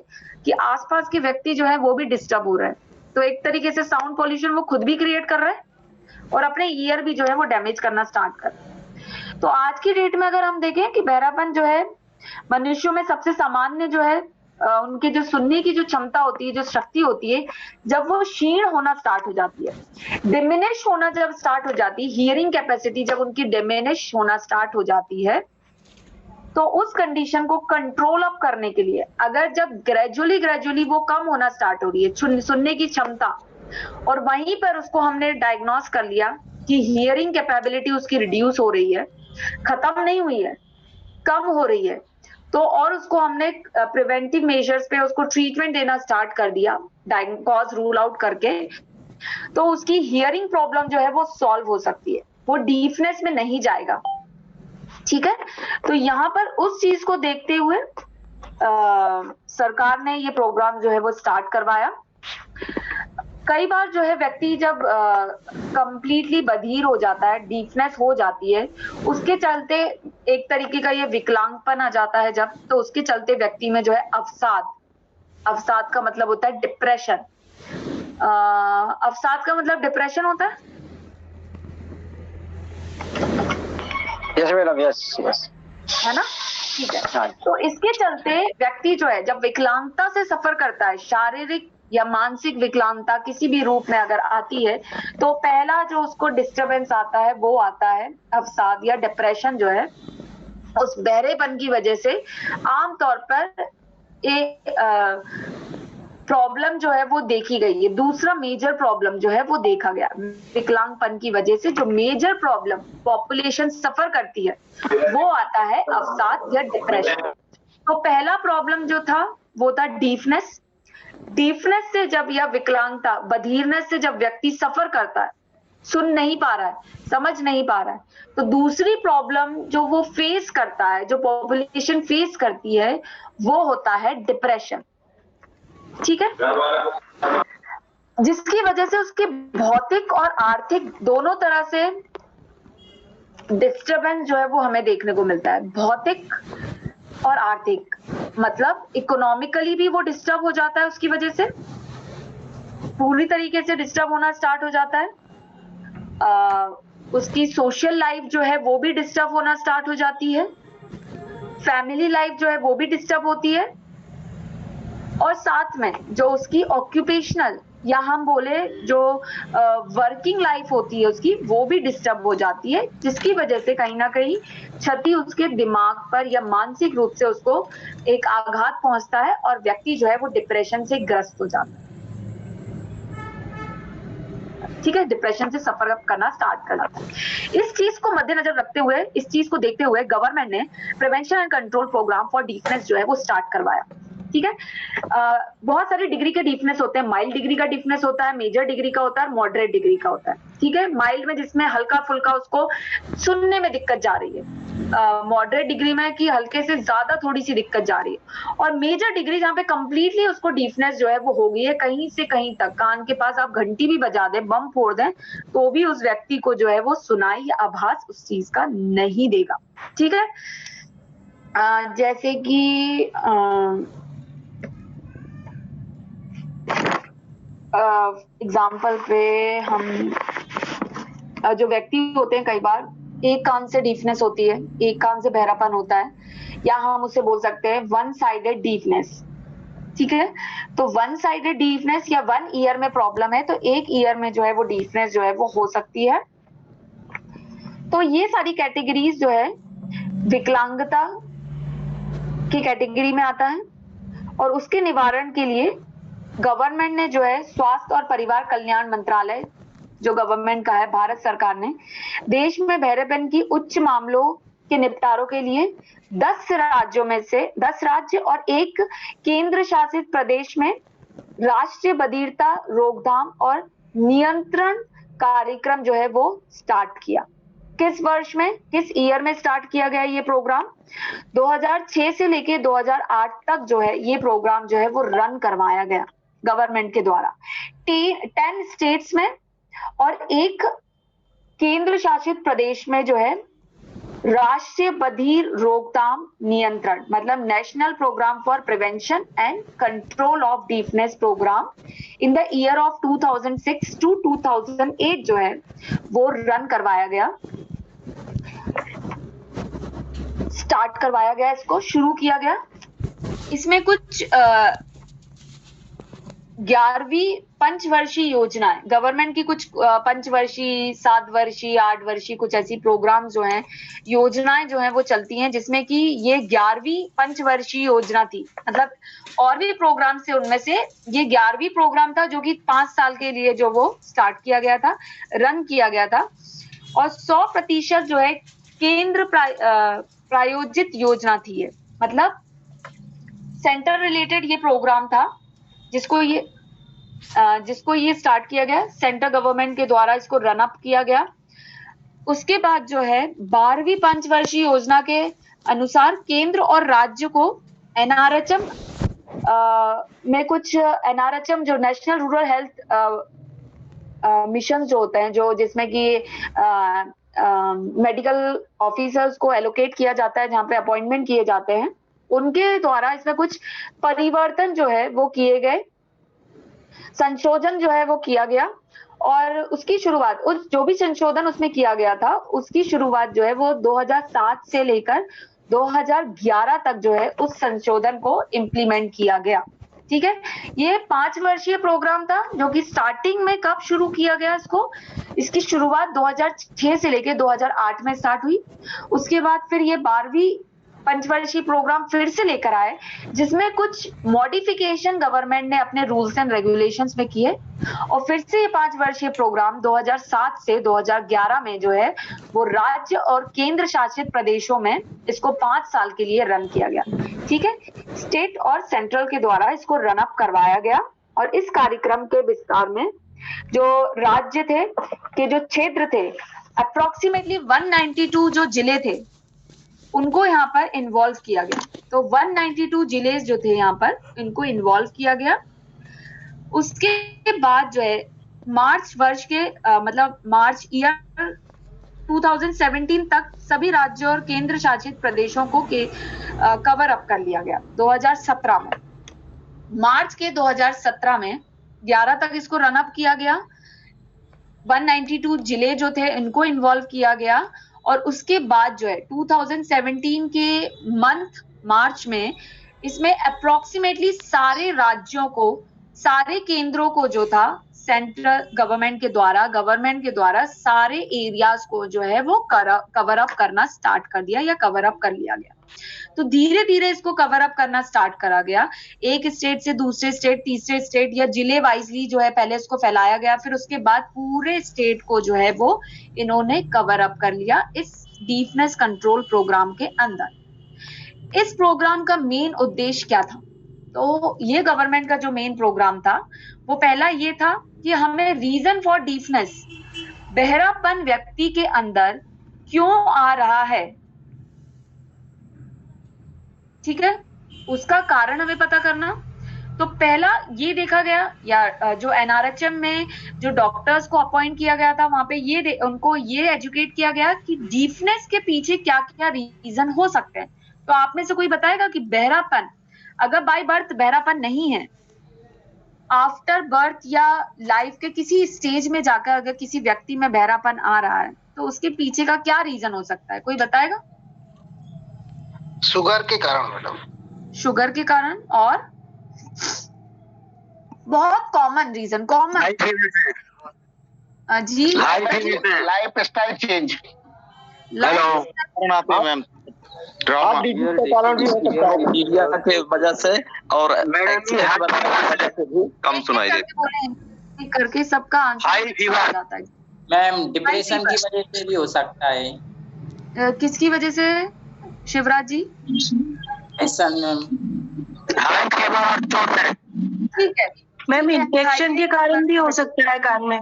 कि आसपास के व्यक्ति जो है वो भी डिस्टर्ब हो रहे हैं। तो एक तरीके से साउंड पॉल्यूशन वो खुद भी क्रिएट कर रहा है और अपने ईयर भी जो है वो डैमेज करना स्टार्ट कर रहा है। तो आज की डेट में अगर हम देखें कि बहरापन जो है मनुष्यों में सबसे सामान्य जो है, उनकी जो सुनने की जो क्षमता होती है, जो शक्ति होती है, जब वो क्षीण होना स्टार्ट हो जाती है, डिमिनिश होना जब स्टार्ट हो जाती है, हियरिंग कैपेसिटी जब उनकी डिमिनिश होना स्टार्ट हो जाती है, तो उस कंडीशन को कंट्रोल अप करने के लिए अगर जब ग्रेजुअली वो कम होना स्टार्ट हो रही है सुनने की क्षमता, और वहीं पर उसको हमने डायग्नोस कर लिया कि हियरिंग कैपेबिलिटी उसकी रिड्यूस हो रही है, खत्म नहीं हुई है, कम हो रही है, तो और उसको हमने प्रिवेंटिव मेजर्स पे उसको ट्रीटमेंट देना स्टार्ट कर दिया, कॉज रूल आउट करके, तो उसकी हियरिंग प्रॉब्लम जो है वो सॉल्व हो सकती है, वो डीफनेस में नहीं जाएगा। ठीक है, तो यहाँ पर उस चीज को देखते हुए सरकार ने ये प्रोग्राम जो है वो स्टार्ट करवाया। कई बार जो है व्यक्ति जब कंप्लीटली बधिर हो जाता है, डीफनेस हो जाती है, उसके चलते एक तरीके का ये विकलांगपन आ जाता है जब, तो उसके चलते व्यक्ति में जो है अवसाद का मतलब होता है डिप्रेशन। अवसाद का मतलब डिप्रेशन होता है? यस मैडम, यस है ना? ठीक है। तो इसके चलते व्यक्ति जो है जब विकलांगता से सफर करता है, शारीरिक या मानसिक विकलांगता किसी भी रूप में अगर आती है, तो पहला जो उसको डिस्टरबेंस आता है वो आता है अवसाद या डिप्रेशन जो है, उस बहरेपन की वजह से आमतौर पर एक प्रॉब्लम जो है वो देखी गई है। दूसरा मेजर प्रॉब्लम जो है वो देखा गया विकलांगपन की वजह से, जो मेजर प्रॉब्लम पॉपुलेशन सफर करती है वो आता है अवसाद या डिप्रेशन। तो पहला प्रॉब्लम जो था वो था डीफनेस से जब, या विकलांगता बधिरनेस से जब व्यक्ति सफर करता है, सुन नहीं पा रहा है, समझ नहीं पा रहा है, तो दूसरी प्रॉब्लम जो वो फेस करता है, जो पॉपुलेशन फेस करती है, वो होता है डिप्रेशन। ठीक है, जिसकी वजह से उसके भौतिक और आर्थिक दोनों तरह से डिस्टरबेंस जो है वो हमें देखने को मिलता है। भौतिक और आर्थिक मतलब इकोनॉमिकली भी वो डिस्टर्ब हो जाता है, उसकी वजह से पूरी तरीके से डिस्टर्ब होना स्टार्ट हो जाता है। उसकी सोशल लाइफ जो है वो भी डिस्टर्ब होना स्टार्ट हो जाती है, फैमिली लाइफ जो है वो भी डिस्टर्ब होती है, और साथ में जो उसकी ऑक्यूपेशनल या हम बोले जो वर्किंग लाइफ होती है उसकी, वो भी डिस्टर्ब हो जाती है, जिसकी वजह से कहीं ना कहीं क्षति उसके दिमाग पर या मानसिक रूप से उसको एक आघात पहुंचता है और व्यक्ति जो है वो डिप्रेशन से ग्रस्त हो जाता है। ठीक है, डिप्रेशन से सफर करना स्टार्ट कर जाता है। इस चीज को मद्देनजर रखते हुए, इस चीज को देखते हुए गवर्नमेंट ने prevention and control program for deafness जो है वो स्टार्ट करवाया। ठीक है, बहुत सारी डिग्री के डीफनेस होते हैं। माइल्ड डिग्री का डीफनेस होता है, मेजर डिग्री का होता है, मॉडरेट डिग्री का होता है। ठीक है, माइल्ड में जिसमें हल्का फुल्का उसको सुनने में दिक्कत जा रही है, मॉडरेट डिग्री में कि हल्के से ज्यादा थोड़ी सी दिक्कत जा रही है, और मेजर डिग्री जहाँ पे कंप्लीटली उसको डीफनेस जो है वो हो गई है, कहीं से कहीं तक कान के पास आप घंटी भी बजा दें, बम फोड़ दें, तो भी उस व्यक्ति को जो है वो सुनाई या आभास उस चीज का नहीं देगा। ठीक है, जैसे कि एग्जाम्पल पे हम जो व्यक्ति होते हैं, कई बार एक कान से डीफनेस होती है, एक कान से बहरापन होता है, या हम उसे बोल सकते हैं वन साइडेड डीफनेस। ठीक है, तो वन साइडेड डीफनेस या वन ईयर में प्रॉब्लम है, तो एक ईयर में जो है वो डीफनेस जो है वो हो सकती है। तो ये सारी कैटेगरीज जो है विकलांगता की कैटेगरी में आता है, और उसके निवारण के लिए गवर्नमेंट ने जो है स्वास्थ्य और परिवार कल्याण मंत्रालय जो गवर्नमेंट का है, भारत सरकार ने देश में बहरेपन की उच्च मामलों के निपटारों के लिए 10 राज्यों में से 10 राज्य और एक केंद्र शासित प्रदेश में राष्ट्रीय बधिरता रोकथाम और नियंत्रण कार्यक्रम जो है वो स्टार्ट किया। किस वर्ष में, किस ईयर में स्टार्ट किया गया ये प्रोग्राम? 2006 से लेके 2008 तक जो है ये प्रोग्राम जो है वो रन करवाया गया गवर्नमेंट के द्वारा 10 स्टेट्स में और एक केंद्र शासित प्रदेश में जो है राष्ट्रीय बधिर रोकथाम नियंत्रण, मतलब national programme for prevention and control of deafness program in the year of 2006 to 2008 जो है वो रन करवाया गया, स्टार्ट करवाया गया, इसको शुरू किया गया। इसमें कुछ 11वीं पंचवर्षीय योजना है गवर्नमेंट की, कुछ पंचवर्षीय, 7 वर्षीय, 8 वर्षीय कुछ ऐसी प्रोग्राम जो हैं, योजनाएं जो हैं वो चलती हैं, जिसमें कि ये 11वीं पंचवर्षीय योजना थी। मतलब और भी प्रोग्राम से उनमें से ये 11वीं प्रोग्राम था जो कि 5 साल के लिए जो वो स्टार्ट किया गया था, रन किया गया था, और 100% जो है केंद्र प्रायोजित योजना थी ये, मतलब सेंटर रिलेटेड ये प्रोग्राम था जिसको ये स्टार्ट किया गया, सेंट्रल गवर्नमेंट के द्वारा इसको रन अप किया गया। उसके बाद जो है 12वीं पंचवर्षीय योजना के अनुसार केंद्र और राज्य को एनआरएचएम में कुछ एनआरएचएम जो नेशनल रूरल हेल्थ मिशन जो होते हैं, जो जिसमें कि मेडिकल ऑफिसर्स को एलोकेट किया जाता है, जहाँ पे अपॉइंटमेंट किए जाते हैं, उनके द्वारा इसमें कुछ परिवर्तन जो है वो किए गए, संशोधन जो है वो किया गया, और उसकी शुरुआत, उस जो भी संशोधन उसमें किया गया था उसकी शुरुआत जो है वो 2007 से लेकर 2011 तक जो है उस संशोधन को इम्प्लीमेंट किया गया। ठीक है, ये 5 वर्षीय प्रोग्राम था जो कि स्टार्टिंग में कब शुरू किया गया इसकी शुरुआत 2006 से लेकर 2008 में स्टार्ट हुई। उसके बाद फिर ये 12वीं पंचवर्षीय प्रोग्राम फिर से लेकर आए, जिसमें कुछ मॉडिफिकेशन गवर्नमेंट ने अपने रूल्स एंड रेगुलेशंस में किए, और फिर से ये 5 वर्षीय प्रोग्राम 2007 से 2011 में जो है वो राज्य और केंद्र शासित प्रदेशों में इसको 5 साल के लिए रन किया गया। ठीक है, स्टेट और सेंट्रल के द्वारा इसको रन अप करवाया गया, और इस कार्यक्रम के विस्तार में जो राज्य थे के जो क्षेत्र थे, अप्रोक्सीमेटली 192 जो जिले थे उनको यहाँ पर इन्वॉल्व किया गया। तो 192 जिले जो थे यहाँ पर, इनको इन्वॉल्व किया गया। उसके बाद जो है मार्च वर्ष के मतलब मार्च ईयर 2017 तक सभी राज्यों और केंद्र शासित प्रदेशों को कवर अप कर लिया गया 2017 में। मार्च के 2017 में 11 तक इसको रन अप किया गया, 192 जिले जो थे इनको इन्वॉल्व किया गया, और उसके बाद जो है 2017 के मंथ मार्च में इसमें अप्रोक्सीमेटली सारे राज्यों को, सारे केंद्रों को जो था सेंट्रल गवर्नमेंट के द्वारा सारे एरियाज को जो है वो कवर अप करना स्टार्ट कर दिया या कवर अप कर लिया गया। तो धीरे धीरे इसको कवर अप करना स्टार्ट करा गया, एक स्टेट से दूसरे स्टेट, तीसरे स्टेट या जिले वाइजली जो है पहले इसको फैलाया गया, फिर उसके बाद पूरे स्टेट को जो है वो इन्होंने कवर अप कर लिया इस डीफनेस कंट्रोल प्रोग्राम के अंदर। इस प्रोग्राम का मेन उद्देश्य क्या था? तो ये गवर्नमेंट का जो मेन प्रोग्राम था वो पहला ये था कि हमें रीजन फॉर डीफनेस, बहरापन व्यक्ति के अंदर क्यों आ रहा है, ठीक है, उसका कारण हमें पता करना। तो पहला ये देखा गया, या जो एनआरएचएम में जो डॉक्टर्स को अपॉइंट किया गया था वहां पे उनको ये एजुकेट किया गया कि डीफनेस के पीछे क्या क्या रीजन हो सकते हैं। तो आप में से कोई बताएगा कि बहरापन, अगर बाय बर्थ बहरापन नहीं है, आफ्टर बर्थ या लाइफ के किसी स्टेज में जाकर अगर किसी व्यक्ति में बहरापन आ रहा है तो उसके पीछे का क्या रीजन हो सकता है, कोई बताएगा? शुगर के कारण मैडम। शुगर के कारण, और बहुत कॉमन रीजन, कॉमन जी, lifestyle change. Ma'am media के वजह से और कम सुनाई देती करके सबका आंसर आ जाता है। मैम डिप्रेशन की वजह से भी हो सकता है। किसकी वजह से शिवराज जी? ठीक है मैम, इन्फेक्शन के कारण भी हो सकता है कान में,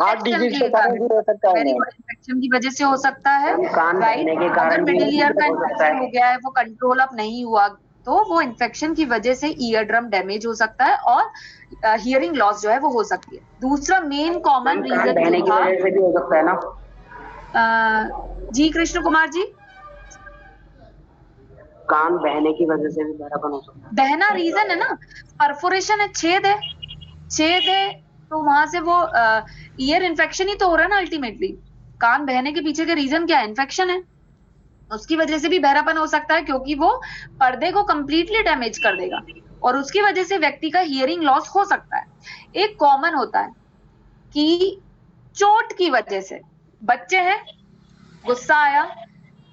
हार्ट डिजीज के कारण भी हो सकता है, इन्फेक्शन की वजह से हो सकता है, राइट। अगर मिडिल ईयर का इन्फेक्शन हो गया है, वो कंट्रोल अप नहीं हुआ, तो वो इन्फेक्शन की वजह से ईयर ड्रम डैमेज हो सकता है और हियरिंग लॉस जो है वो हो सकती है। दूसरा मेन कॉमन रीजन जो था जी कृष्ण कुमार जी, कान बहने की वजह से भी बहरापन हो सकता है। बहना रीजन है ना, परफोरेशन है, छेद है, तो वहां से वो ईयर इन्फेक्शन ही तो हो रहा है ना अल्टीमेटली। कान बहने के पीछे का रीजन क्या है? इन्फेक्शन है, उसकी वजह से भी बहरापन हो सकता है क्योंकि वो पर्दे को कंप्लीटली डैमेज कर देगा और उसकी वजह से व्यक्ति का हियरिंग लॉस हो सकता है। एक कॉमन होता है कि चोट की वजह से, बच्चे हैं, गुस्सा आया,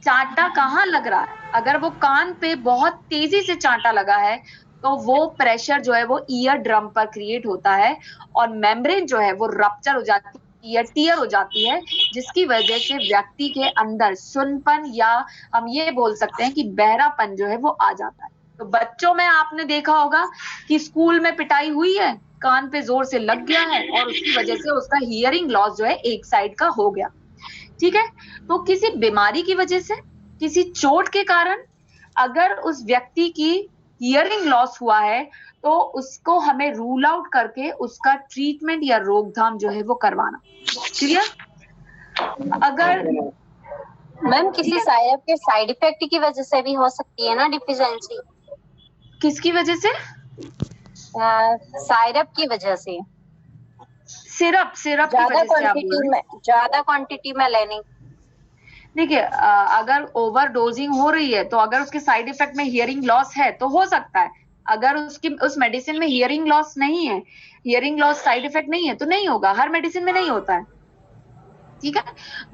चांटा कहाँ लग रहा है, अगर वो कान पे बहुत तेजी से चांटा लगा है तो वो प्रेशर जो है वो ईयर ड्रम पर क्रिएट होता है और मेम्ब्रेन जो है वो रप्चर हो जाती है, ईयर टीयर हो जाती है, जिसकी वजह से व्यक्ति के अंदर सुनपन या हम ये बोल सकते हैं कि बहरापन जो है वो आ जाता है। तो बच्चों में आपने देखा होगा कि स्कूल में पिटाई हुई है, कान पे जोर से लग गया है और उसकी वजह से उसका हियरिंग लॉस जो है एक साइड का हो गया, ठीक है। तो किसी बीमारी की वजह से, किसी चोट के कारण अगर उस व्यक्ति की हियरिंग लॉस हुआ है तो उसको हमें रूल आउट करके उसका ट्रीटमेंट या रोकथाम जो है वो करवाना, क्लियर? अगर मैम किसी साइरप के साइड इफेक्ट की वजह से भी हो सकती है ना डिफिशियंसी? किसकी वजह से? साइरप की वजह से, सिरप ज्यादा क्वांटिटी में लेने। देखिए, अगर ओवर डोजिंग हो रही है तो अगर उसके साइड इफेक्ट में हियरिंग लॉस है तो हो सकता है, अगर उस मेडिसिन में हियरिंग लॉस नहीं है, हियरिंग लॉस साइड इफेक्ट नहीं है तो नहीं होगा, हर मेडिसिन में नहीं होता है, ठीक है।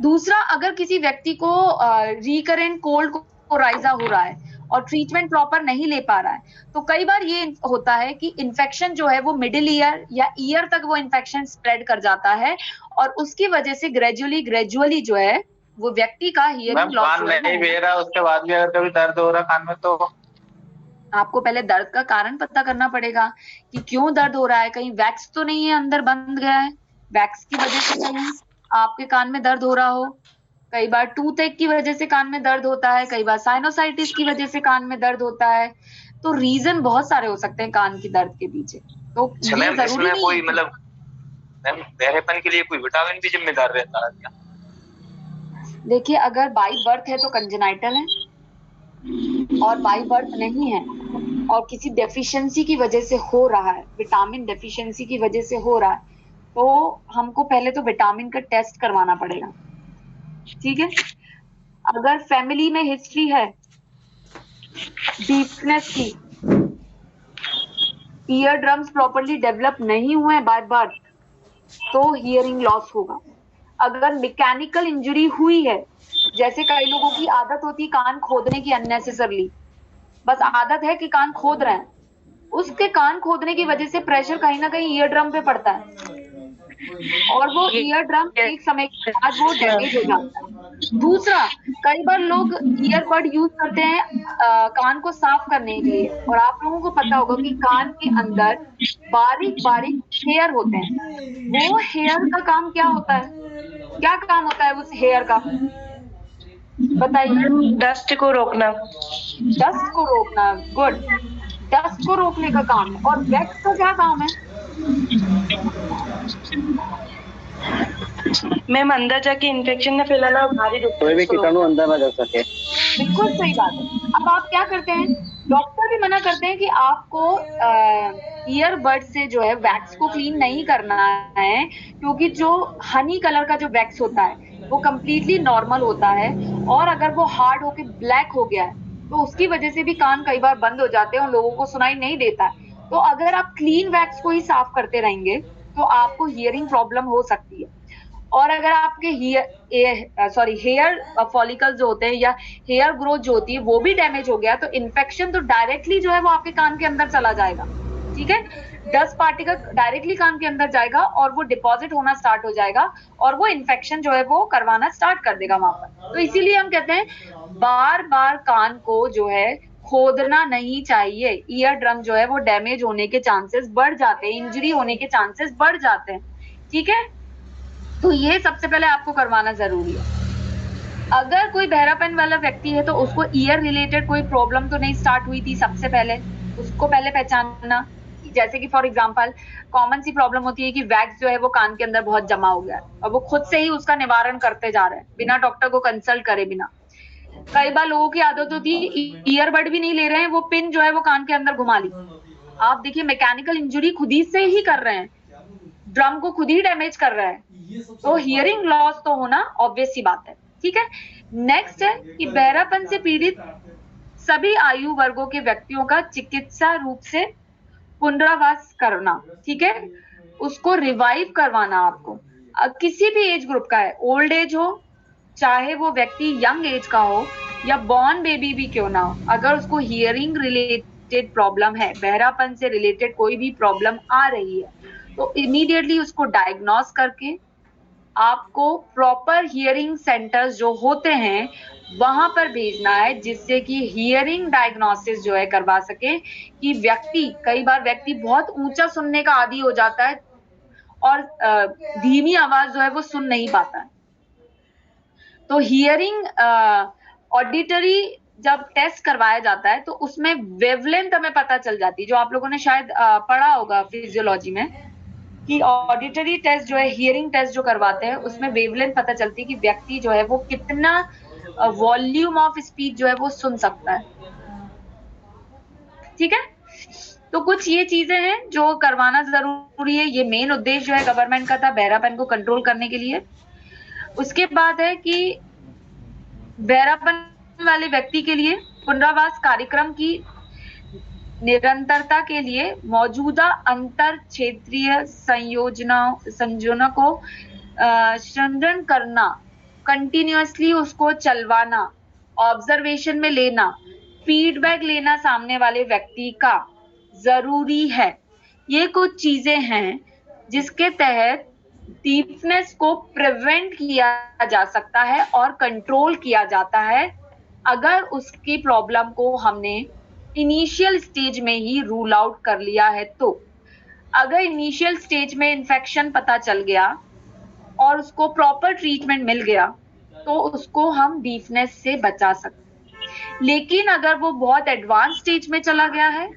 दूसरा, अगर किसी व्यक्ति को रिकरेंट कोल्ड कोराइजा हो रहा है और ट्रीटमेंट प्रॉपर नहीं ले पा रहा है तो कई बार ये होता है कि इन्फेक्शन जो है वो मिडिल ईयर या ईयर तक वो इन्फेक्शन स्प्रेड कर जाता है और उसकी वजह से ग्रेजुअली जो है वो व्यक्ति का हियरिंग लॉस कान में नहीं बह रहा, उसके बाद भी अगर कभी दर्द हो रहा कान में तो आपको पहले दर्द का कारण पता करना पड़ेगा कि क्यों दर्द हो रहा है। कहीं वैक्स तो नहीं है, अंदर बंद गया है, वैक्स की वजह से कहीं आपके कान में दर्द हो रहा हो। कई बार टूथ एक की वजह से कान में दर्द होता है, कई बार साइनोसाइटिस की वजह से कान में दर्द होता है। तो रीजन बहुत सारे हो सकते हैं कान की दर्द के पीछे। तो ये जरूरी नहीं कोई मतलब बहरेपन के लिए कोई विटामिन भी जिम्मेदार रहता है क्या? देखिए, अगर बाई बर्थ है तो कंजेनाइटल है, और बाई बर्थ नहीं है और किसी डेफिशिएंसी की वजह से हो रहा है, विटामिन डेफिशिएंसी की वजह से हो रहा है, तो हमको पहले तो विटामिन का टेस्ट करवाना पड़ेगा, ठीक है। अगर फैमिली में हिस्ट्री है डीफनेस की ईयर ड्रम्स प्रॉपरली डेवलप नहीं हुए बाय बर्थ तो हियरिंग लॉस होगा। अगर मैकेनिकल इंजरी हुई है, जैसे कई लोगों की आदत होती है कान खोदने की अननेसेसरली, बस आदत है कि कान खोद रहे हैं, उसके कान खोदने की वजह से प्रेशर कहीं ना कहीं ईयर ड्रम पे पड़ता है और वो ईयर ड्रम एक समय के बाद वो डैमेज हो जाता है। दूसरा, कई बार लोग ईयरबड यूज करते हैं कान को साफ करने के लिए, और आप लोगों को पता होगा कि कान के अंदर बारीक बारीक हेयर होते हैं। वो हेयर का काम क्या होता है? क्या काम होता है उस हेयर का, बताइए? डस्ट को रोकना। डस्ट को रोकना, गुड, डस्ट को रोकने का काम है। और वैक्स का क्या काम है? मैम अंदर जाके इन्फेक्शन न फैलाना और भारी कोई भी कीटाणु अंदर न जा सके। बिल्कुल सही बात है। अब आप क्या करते हैं, डॉक्टर भी मना करते हैं कि आपको ईयरबड से जो है वैक्स को क्लीन नहीं करना है, क्योंकि जो हनी कलर का जो वैक्स होता है वो कंप्लीटली नॉर्मल होता है, और अगर वो हार्ड होके ब्लैक हो गया है तो उसकी वजह से भी कान कई बार बंद हो जाते हैं और लोगों को सुनाई नहीं देता है। तो अगर आप क्लीन वैक्स को ही साफ करते रहेंगे तो आपको हियरिंग प्रॉब्लम हो सकती है। और अगर आपके हेयर फॉलिकल्स जो होते हैं या हेयर ग्रोथ जो होती है वो भी डैमेज हो गया तो इन्फेक्शन तो डायरेक्टली जो है वो आपके कान के अंदर चला जाएगा, ठीक है? डस्ट पार्टिकल डायरेक्टली कान के अंदर जाएगा और वो डिपॉजिट होना स्टार्ट हो जाएगा और वो इन्फेक्शन जो है वो करवाना स्टार्ट कर देगा वहां पर। तो इसीलिए हम कहते हैं बार बार कान को जो है खोदना नहीं चाहिए। ईयर ड्रम जो है वो डैमेज होने के चांसेस बढ़ जाते हैं, इंजरी होने के चांसेस बढ़ जाते हैं, ठीक है? तो ये सबसे पहले आपको करवाना जरूरी है। अगर कोई बहरापन वाला व्यक्ति है तो उसको ईयर रिलेटेड कोई प्रॉब्लम तो नहीं स्टार्ट हुई थी, सबसे पहले उसको पहले पहचानना। जैसे कि फॉर एग्जांपल कॉमन सी प्रॉब्लम होती है कि वैक्स जो है वो कान के अंदर बहुत जमा हो गया है और वो खुद से ही उसका निवारण करते जा रहे हैं बिना डॉक्टर को कंसल्ट करे बिना। कई बार लोगों की आदत होती है ईयरबड भी नहीं ले रहे हैं, वो पिन जो है वो कान के अंदर घुमा ली। आप देखिए मैकेनिकल इंजरी खुद ही से ही कर रहे हैं, ड्रम को खुद ही डैमेज कर रहा है, तो हियरिंग लॉस तो होना ऑब्वियस सी बात है, ठीक है? नेक्स्ट है कि बहरापन से पीड़ित सभी आयु वर्गों के व्यक्तियों का चिकित्सा रूप से पुनरावास करना, ठीक है? उसको रिवाइव करवाना आपको। किसी भी एज ग्रुप का है, ओल्ड एज हो चाहे वो व्यक्ति यंग एज का हो या बॉर्न बेबी भी क्यों ना हो, अगर उसको हियरिंग रिलेटेड प्रॉब्लम है, बहरापन से रिलेटेड कोई भी प्रॉब्लम आ रही है तो इमीडिएटली उसको डायग्नोस करके आपको प्रॉपर हियरिंग सेंटर्स जो होते हैं वहां पर भेजना है, जिससे कि हियरिंग डायग्नोसिस जो है करवा सके। कि व्यक्ति, कई बार व्यक्ति बहुत ऊंचा सुनने का आदी हो जाता है और धीमी आवाज जो है वो सुन नहीं पाता है। तो हियरिंग ऑडिटरी जब टेस्ट करवाया जाता है तो उसमें वेवलेंथ हमें पता चल जाती है, जो आप लोगों ने शायद पढ़ा होगा फिजियोलॉजी में कि ऑडिटरी टेस्ट जो है, हियरिंग टेस्ट जो करवाते हैं उसमें वेवलेंथ पता चलती है कि व्यक्ति जो है वो कितना वॉल्यूम ऑफ स्पीच जो है वो सुन सकता है, ठीक है? तो कुछ ये चीजें हैं जो करवाना जरूरी है। ये मेन उद्देश्य जो है गवर्नमेंट का था बहरापन को कंट्रोल करने के लिए। उसके बाद है कि बहरापन वाले व्यक्ति के लिए पुनरावास कार्यक्रम की निरंतरता के लिए मौजूदा अंतर क्षेत्रीय संयोजनों को संशोधन करना, कंटिन्यूअसली उसको चलवाना, ऑब्जर्वेशन में लेना, फीडबैक लेना सामने वाले व्यक्ति का जरूरी है। ये कुछ चीजें हैं जिसके तहत डीफनेस को प्रिवेंट किया जा सकता है और कंट्रोल किया जाता है अगर उसकी प्रॉब्लम को हमने इनिशियल स्टेज में ही रूल आउट कर लिया है। तो अगर इनिशियल स्टेज में इन्फेक्शन पता चल गया और उसको प्रॉपर ट्रीटमेंट मिल गया तो उसको हम डीफनेस से बचा सकते। लेकिन अगर वो बहुत एडवांस स्टेज में चला गया है,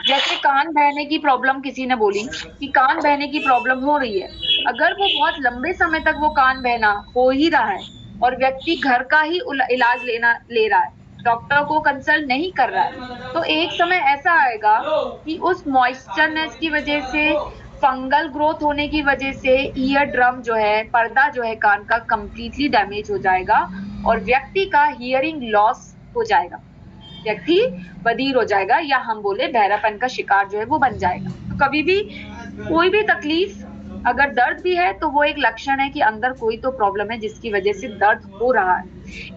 जैसे कान बहने की प्रॉब्लम किसी ने बोली कि कान बहने की प्रॉब्लम हो रही है, अगर वो बहुत लंबे समय तक वो कान बहना हो ही रहा है और व्यक्ति घर का ही इलाज ले रहा है, डॉक्टर को कंसल्ट नहीं कर रहा है, तो एक समय ऐसा आएगा कि उस मॉइस्चरनेस की वजह से, फंगल ग्रोथ होने की वजह से ईयर ड्रम जो है, पर्दा जो है कान का, कंप्लीटली डैमेज हो जाएगा और व्यक्ति का हियरिंग लॉस हो जाएगा। व्यक्ति बधिर हो जाएगा या हम बोले बहरापन का शिकार जो है वो बन जाएगा। तो कभी भी कोई भी तकलीफ, अगर दर्द भी है तो वो एक लक्षण है कि अंदर कोई तो प्रॉब्लम है जिसकी वजह से दर्द हो रहा है।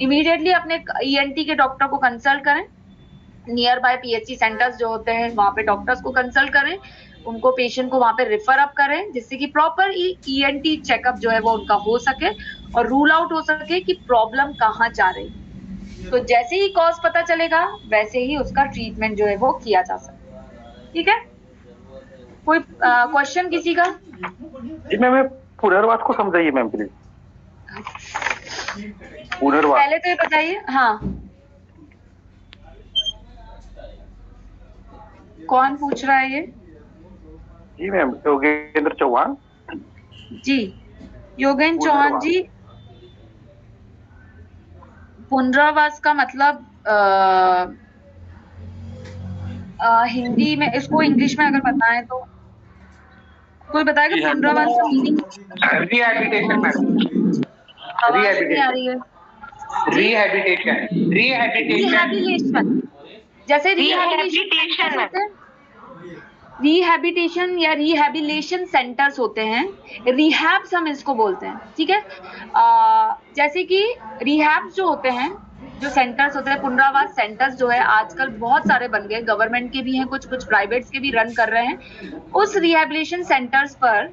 इमीडिएटली अपने ENT के डॉक्टर को कंसल्ट करें, नियर बाय PHC सेंटर्स जो होते हैं वहां पे डॉक्टर्स को कंसल्ट करें, उनको पेशेंट को वहां पे रेफर अप करें जिससे कि प्रॉपर ENT चेकअप जो है वो उनका हो सके और रूल आउट हो सके कि प्रॉब्लम कहाँ जा रही है। तो जैसे ही कॉज पता चलेगा वैसे ही उसका ट्रीटमेंट जो है वो किया जा सकता है। ठीक है, कोई क्वेश्चन किसी का? जी मैम, पुनर्वास को समझाइए मैम प्लीज। पुनर्वास पहले तो ये बताइए, हाँ कौन पूछ रहा है ये? जी मैम, योगेंद्र चौहान जी, योगेंद्र चौहान जी। पुनर्वास का मतलब हिंदी में, इसको इंग्लिश में अगर बताएं तो कोई बताएगा पुनर्वास का मीनिंग? रिहैबिलिटेशन मैम, आवाज नहीं आ रही है। रिहैबिलिटेशन, जैसे रिहैबिलिटेशन या रिहैबिलिटेशन सेंटर्स होते हैं, रिहैब्स हम इसको बोलते हैं। ठीक है, जैसे कि रिहैब्स जो होते हैं, जो सेंटर्स होते हैं, पुनर्वास सेंटर्स जो है आजकल बहुत सारे बन गए, गवर्नमेंट के भी हैं, कुछ कुछ प्राइवेट्स के भी रन कर रहे हैं। उस रिहैबिलिटेशन सेंटर्स पर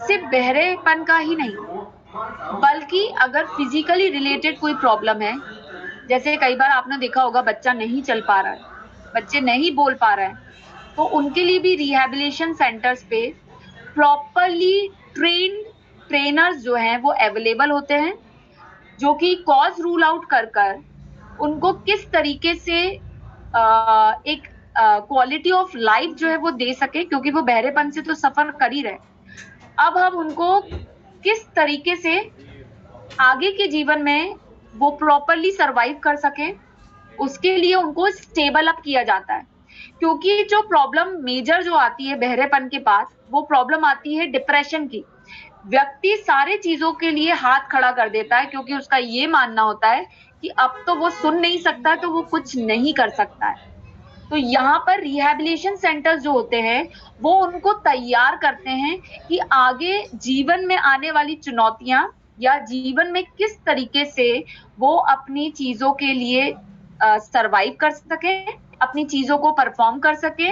सिर्फ बहरेपन का ही नहीं, बल्कि अगर फिजिकली रिलेटेड कोई प्रॉब्लम है, जैसे कई बार आपने देखा होगा बच्चा नहीं चल पा रहा है, बच्चे नहीं बोल पा रहे हैं, तो उनके लिए भी रिहैबिलिटेशन सेंटर्स पे प्रॉपरली ट्रेनर्स जो हैं वो अवेलेबल होते हैं, जो कि कॉज रूल आउट कर कर उनको किस तरीके से एक क्वालिटी ऑफ लाइफ जो है वो दे सके, क्योंकि वो बहरेपन से तो सफर कर ही रहे। अब हम उनको किस तरीके से आगे के जीवन में वो प्रॉपरली सरवाइव कर सके, उसके लिए उनको स्टेबल अप किया जाता है। क्योंकि जो प्रॉब्लम मेजर जो आती है बहरेपन के पास, वो प्रॉब्लम आती है डिप्रेशन की। व्यक्ति सारे चीजों के लिए हाथ खड़ा कर देता है, क्योंकि उसका ये मानना होता है कि अब तो वो सुन नहीं सकता, तो वो कुछ नहीं कर सकता है। तो यहाँ पर रिहैबिलिटेशन सेंटर्स जो होते हैं वो उनको तैयार करते हैं कि आगे जीवन में आने वाली चुनौतियां या जीवन में किस तरीके से वो अपनी चीजों के लिए सरवाइव कर सके, अपनी चीजों को परफॉर्म कर सके।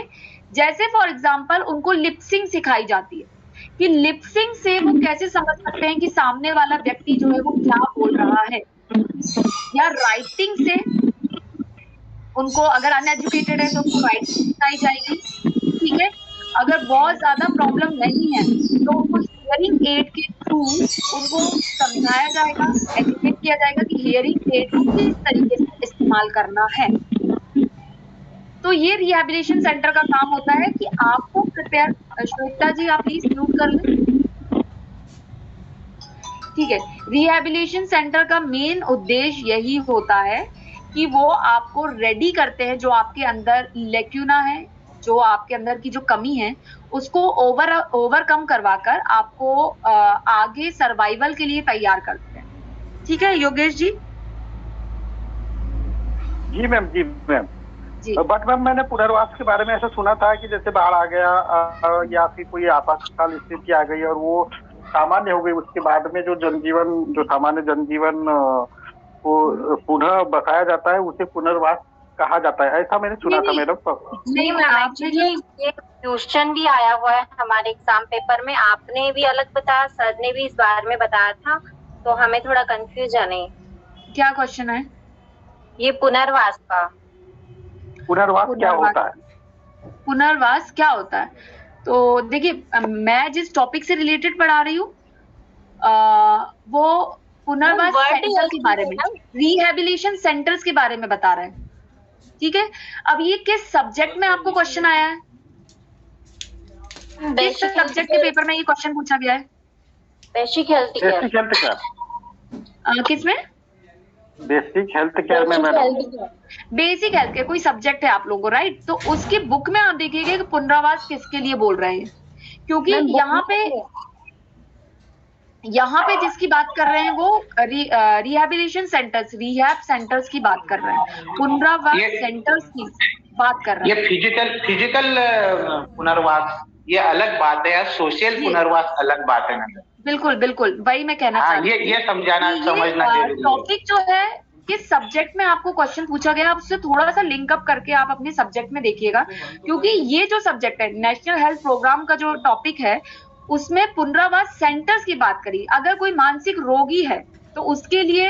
जैसे फॉर एग्जांपल उनको लिपसिंग सिखाई जाती है कि लिपसिंग से वो कैसे समझ सकते हैं कि सामने वाला व्यक्ति जो है वो क्या बोल रहा है, या राइटिंग से उनको, अगर अनएजुकेटेड है तो उनको राइटिंग सिखाई जाएगी। ठीक है, अगर बहुत ज्यादा प्रॉब्लम नहीं है तो उनको हियरिंग एड के थ्रू उनको समझाया जाएगा, एजुकेट किया जाएगा कि हियरिंग एड को किस तरीके से इस्तेमाल करना है। तो ये रिहैबिलिटेशन सेंटर का काम होता है कि आपको प्रिपेयर। श्वेता जी आप प्लीज म्यूट कर लें। ठीक है, रिहैबिलिटेशन सेंटर का मेन उद्देश्य यही होता है कि वो आपको रेडी करते हैं, जो आपके अंदर लेक्यूना है, जो आपके अंदर की जो कमी है, उसको ओवरकम करवाकर आपको आगे सर्वाइवल के लिए तैयार करते हैं। ठीक है योगेश जी? जी ma'am, ji ma'am. But ma'am मैंने पुनर्वास के बारे में ऐसा सुना था कि जैसे बाढ़ आ गया या फिर कोई आपातकाल स्थिति आ गई और वो सामान्य हो गई, उसके बाद में जो जनजीवन, जो सामान्य जनजीवन को पुनः बसाया जाता है, उसे पुनर्वास कहा जाता है, ऐसा मैंने सुना था मैडम। नहीं मैम, एक्चुअली ये क्वेश्चन भी आया हुआ है हमारे एग्जाम पेपर में, आपने भी अलग बताया, सर ने भी इस बारे में बताया था, तो हमें थोड़ा कंफ्यूजन है। क्या क्वेश्चन है? ये पुनर्वास का। पुनर्वास क्या होता है? पुनर्वास क्या होता है? तो देखिए, मैं जिस टॉपिक से रिलेटेड पढ़ा रही हूँ वो पुनर्वास सेंटर के बारे में, रिहैबिलिटेशन सेंटर्स के बारे में बता रहे हैं। ठीक है, अब ये किस सब्जेक्ट में आपको क्वेश्चन आया है? किस सब्जेक्ट के पेपर में ये क्वेश्चन पूछा गया है? Basic health care. किसमें? बेसिक हेल्थ केयर में मैडम। बेसिक हेल्थ केयर कोई सब्जेक्ट है आप लोगों को, राइट? तो उसकी बुक में आप देखिएगा कि पुनर्वास किसके लिए बोल रहे हैं, क्योंकि यहाँ पे यहाँ पे जिसकी बात कर रहे हैं वो रिहैबिलिटेशन सेंटर्स, रिहैब सेंटर्स की बात कर रहे हैं, पुनर्वास सेंटर्स की बात कर रहे हैं। ये फिजिकल पुनर्वास ये अलग बात है, सोशल पुनर्वास अलग बात है। बिल्कुल बिल्कुल, वही मैं कहना चाह रही हूँ। ये समझना जरूरी है। टॉपिक जो है किस सब्जेक्ट में आपको क्वेश्चन पूछा गया, आप उससे थोड़ा सा लिंक अप करके आप अपने सब्जेक्ट में देखिएगा, क्योंकि ये जो सब्जेक्ट है नेशनल हेल्थ प्रोग्राम का जो टॉपिक है उसमें पुनर्वास सेंटर्स की बात करी। अगर कोई मानसिक रोगी है तो उसके लिए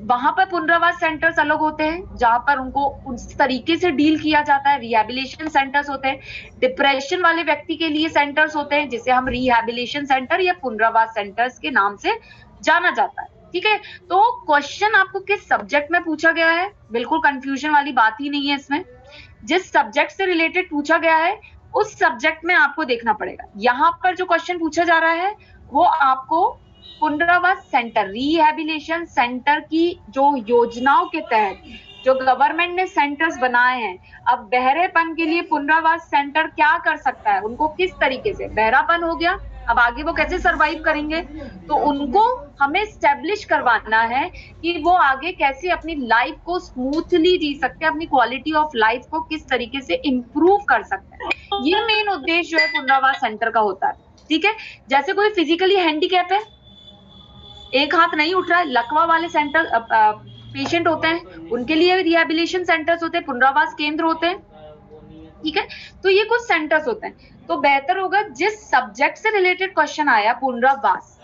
वहां पर पुनर्वास सेंटर्स अलग होते हैं जहां पर उनको उस तरीके से डील किया जाता है। रिहैबिलिटेशन सेंटर्स होते हैं, डिप्रेशन वाले व्यक्ति के लिए सेंटर्स होते हैं जिसे हम रिहैबिलिटेशन सेंटर या पुनर्वास सेंटर्स के नाम से जाना जाता है। ठीक है, तो क्वेश्चन आपको किस सब्जेक्ट में पूछा गया है, बिल्कुल कंफ्यूजन वाली बात ही नहीं है इसमें। जिस सब्जेक्ट से रिलेटेड पूछा गया है उस सब्जेक्ट में आपको देखना पड़ेगा। यहाँ पर जो क्वेश्चन पूछा जा रहा है वो आपको पुनर्वास सेंटर, रिहैबिलिटेशन सेंटर की जो योजनाओं के तहत जो गवर्नमेंट ने सेंटर्स बनाए हैं, अब बहरेपन के लिए पुनर्वास सेंटर क्या कर सकता है, उनको किस तरीके से, बहरापन हो गया अब आगे वो कैसे सरवाइव करेंगे, तो उनको हमें स्टैब्लिश करवाना है कि वो आगे कैसे अपनी लाइफ को स्मूथली जी सकते हैं, अपनी क्वालिटी ऑफ लाइफ को किस तरीके से इंप्रूव कर सकते हैं। ये मेन उद्देश्य जो है पुनर्वास सेंटर का होता है। ठीक है, जैसे कोई फिजिकली हैंडीकैप है, एक हाथ नहीं उठ रहा है, लकवा वाले सेंटर पेशेंट होते हैं, उनके लिए रिहैबिलिटेशन सेंटर्स होते हैं, पुनर्वास केंद्र होते हैं। ठीक है, तो ये कुछ सेंटर्स होते हैं। तो बेहतर होगा जिस सब्जेक्ट से रिलेटेड क्वेश्चन आया पुनर्वास,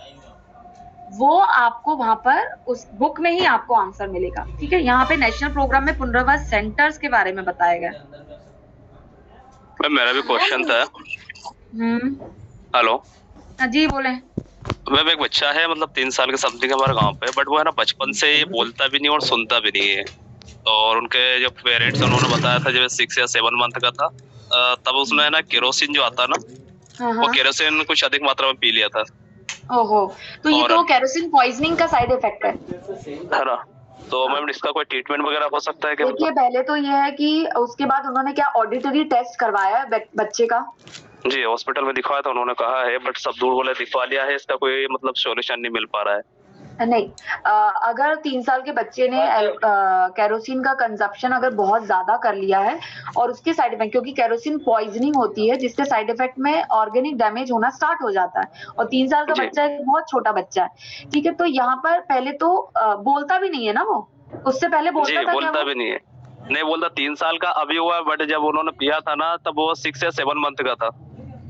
वो आपको वहां पर उस बुक में ही आपको आंसर मिलेगा। ठीक है, यहाँ पे नेशनल प्रोग्राम में पुनर्वास सेंटर्स के बारे में बताया गया। मैम मेरा भी क्वेश्चन था। हेलो, जी बोले। मैम एक बच्चा है, मतलब 3 साल के समथिंग हमारे गांव पे, बट वो है ना बचपन से ये बोलता भी नहीं और सुनता भी नहीं है। और उनके जो पेरेंट्स उन्होंने बताया था जब 6 या 7 मंथ का था तब उसने है ना केरोसिन जो आता ना, वो केरोसिन कुछ अधिक मात्रा में पी लिया था। ओहो, तो ये तो केरोसिन पॉइजनिंग का साइड इफेक्ट है ना। तो मैम इसका कोई ट्रीटमेंट वगैरह हो सकता है क्या? देखिए पहले तो ये है कि उसके बाद उन्होंने क्या ऑडिटरी टेस्ट करवाया है बच्चे का? जी हॉस्पिटल में दिखवाया था, उन्होंने कहा है, बट सब दूर बोले दिखवा लिया है, इसका कोई मतलब सॉल्यूशन नहीं मिल पा रहा है। नहीं, अगर 3 साल के बच्चे ने केरोसिन का कंजप्शन अगर बहुत ज्यादा कर लिया है और उसके साइड इफेक्ट, क्योंकि केरोसिन पॉइजनिंग होती है जिसके साइड इफेक्ट में ऑर्गेनिक डैमेज होना स्टार्ट हो जाता है, और 3 साल का बच्चा एक बहुत छोटा बच्चा है। ठीक है, तो यहाँ पर पहले तो बोलता भी नहीं है ना, वो उससे पहले बोलता था? बोलता भी नहीं है, नहीं बोलता। 3 साल का अभी हुआ, बट जब उन्होंने पिया था ना तब वो 6 या 7 मंथ का था।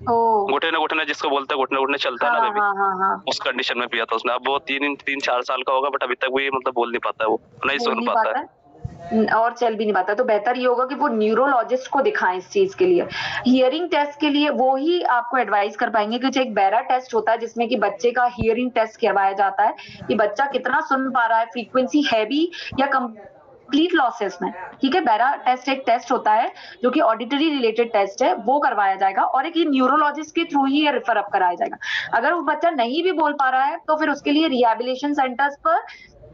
घुटने जिसको बोलते हैं, घुटने चलता है ना बेबी, उस कंडीशन में पिया था उसने। अब वो 3-4 साल का होगा, बट अभी तक भी मतलब बोल नहीं पाता है, वो नहीं सुन पाता है और चल भी नहीं पाता। तो बेहतर ये होगा कि वो न्यूरोलॉजिस्ट को दिखाएं इस चीज के लिए। हियरिंग टेस्ट के लिए वो ही आपको एडवाइस कर पाएंगे, क्योंकि एक बैरा टेस्ट होता है जिसमें कि बच्चे का हियरिंग टेस्ट करवाया जाता है कि बच्चा कितना सुन पा रहा है, फ्रीक्वेंसी हैवी या कंप्लीट लॉसेस में। ठीक है, बैरा टेस्ट एक टेस्ट होता है जो कि ऑडिटरी रिलेटेड टेस्ट है, वो करवाया जाएगा, और एक न्यूरोलॉजिस्ट के थ्रू ही रेफर अप कराया जाएगा। अगर वो बच्चा नहीं भी बोल पा रहा है तो फिर उसके लिए रिहैबिलिटेशन सेंटर्स पर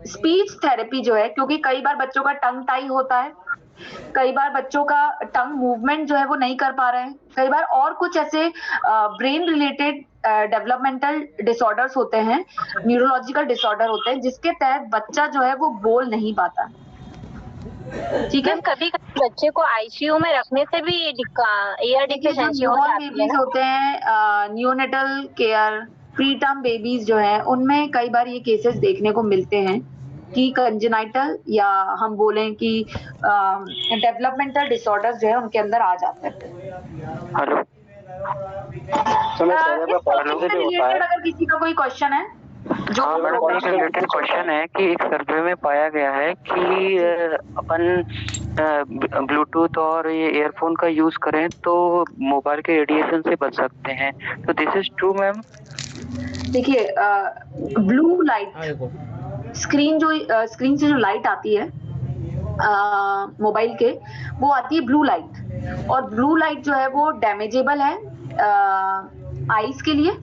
स्पीच थेरेपी जो है, क्योंकि कई बार बच्चों का टंग टाई होता है, कई बार बच्चों का टंग मूवमेंट जो है वो नहीं कर पा रहे हैं, कई बार और कुछ ऐसे ब्रेन रिलेटेड डेवलपमेंटल डिसऑर्डर्स होते हैं, न्यूरोलॉजिकल डिसऑर्डर होते हैं, जिसके तहत बच्चा जो है वो बोल नहीं पाता। ठीक है, कभी कभी बच्चे को आईसीयू में रखने से भी ईयर डिफिशिएंसी हो जाती है। होते हैं neonatal care, pre term babies जो है उनमें कई बार ये केसेस देखने को मिलते हैं कि कंजेनाइटल या हम बोलें कि डेवलपमेंटल डिसऑर्डर्स जो है उनके अंदर आ जाते हैं। हेलो, अगर किसी का कोई क्वेश्चन है जो रिलेटेड क्वेश्चन है कि एक सर्वे में पाया गया है कि अपन ब्लूटूथ और ये ईयरफोन का यूज करें तो मोबाइल के रेडिएशन से बच सकते हैं, तो दिस इज ट्रू मैम? देखिए ब्लू लाइट स्क्रीन से जो लाइट आती है मोबाइल के, वो आती है ब्लू लाइट, और ब्लू लाइट जो है वो डैमेजेबल है आईज के लिए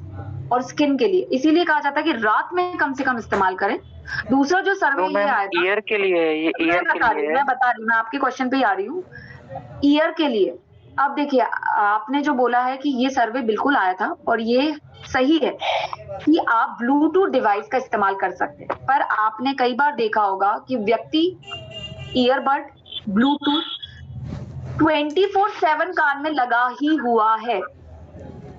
और स्किन के लिए, इसीलिए कहा जाता है कि रात में कम से कम इस्तेमाल करें। दूसरा जो सर्वे ये आया था ईयर के लिए, ये ईयर के लिए मैं बता रही हूँ, मैं आपके क्वेश्चन पे ही आ रही हूँ। ईयर के लिए अब देखिए, आपने जो बोला है कि ये सर्वे बिल्कुल आया था और ये सही है कि आप ब्लूटूथ डिवाइस का इस्तेमाल कर सकते हैं, पर आपने कई बार देखा होगा कि व्यक्ति ईयरबड ब्लूटूथ 24/7 कान में लगा ही हुआ है।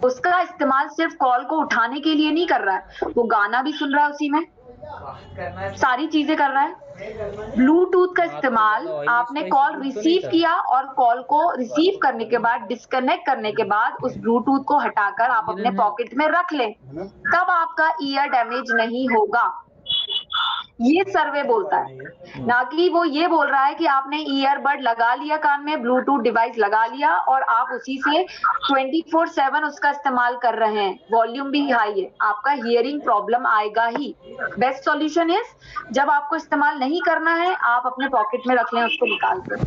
उसका इस्तेमाल सिर्फ कॉल को उठाने के लिए नहीं कर रहा है, वो गाना भी सुन रहा है उसी में, सारी चीजें कर रहा है। ब्लूटूथ का इस्तेमाल आपने कॉल रिसीव किया और कॉल को रिसीव करने के बाद डिस्कनेक्ट करने के बाद उस ब्लूटूथ को हटाकर आप अपने पॉकेट में रख लें, तब आपका ईयर डैमेज नहीं होगा। ये सर्वे बोलता है, ना कि वो ये बोल रहा है कि आपने ईयरबड लगा लिया कान में, ब्लूटूथ डिवाइस लगा लिया और आप उसी से 24/7 उसका इस्तेमाल कर रहे हैं, वॉल्यूम भी हाई है, आपका हियरिंग प्रॉब्लम आएगा ही। बेस्ट सॉल्यूशन इज, जब आपको इस्तेमाल नहीं करना है आप अपने पॉकेट में रख लें उसको निकाल कर,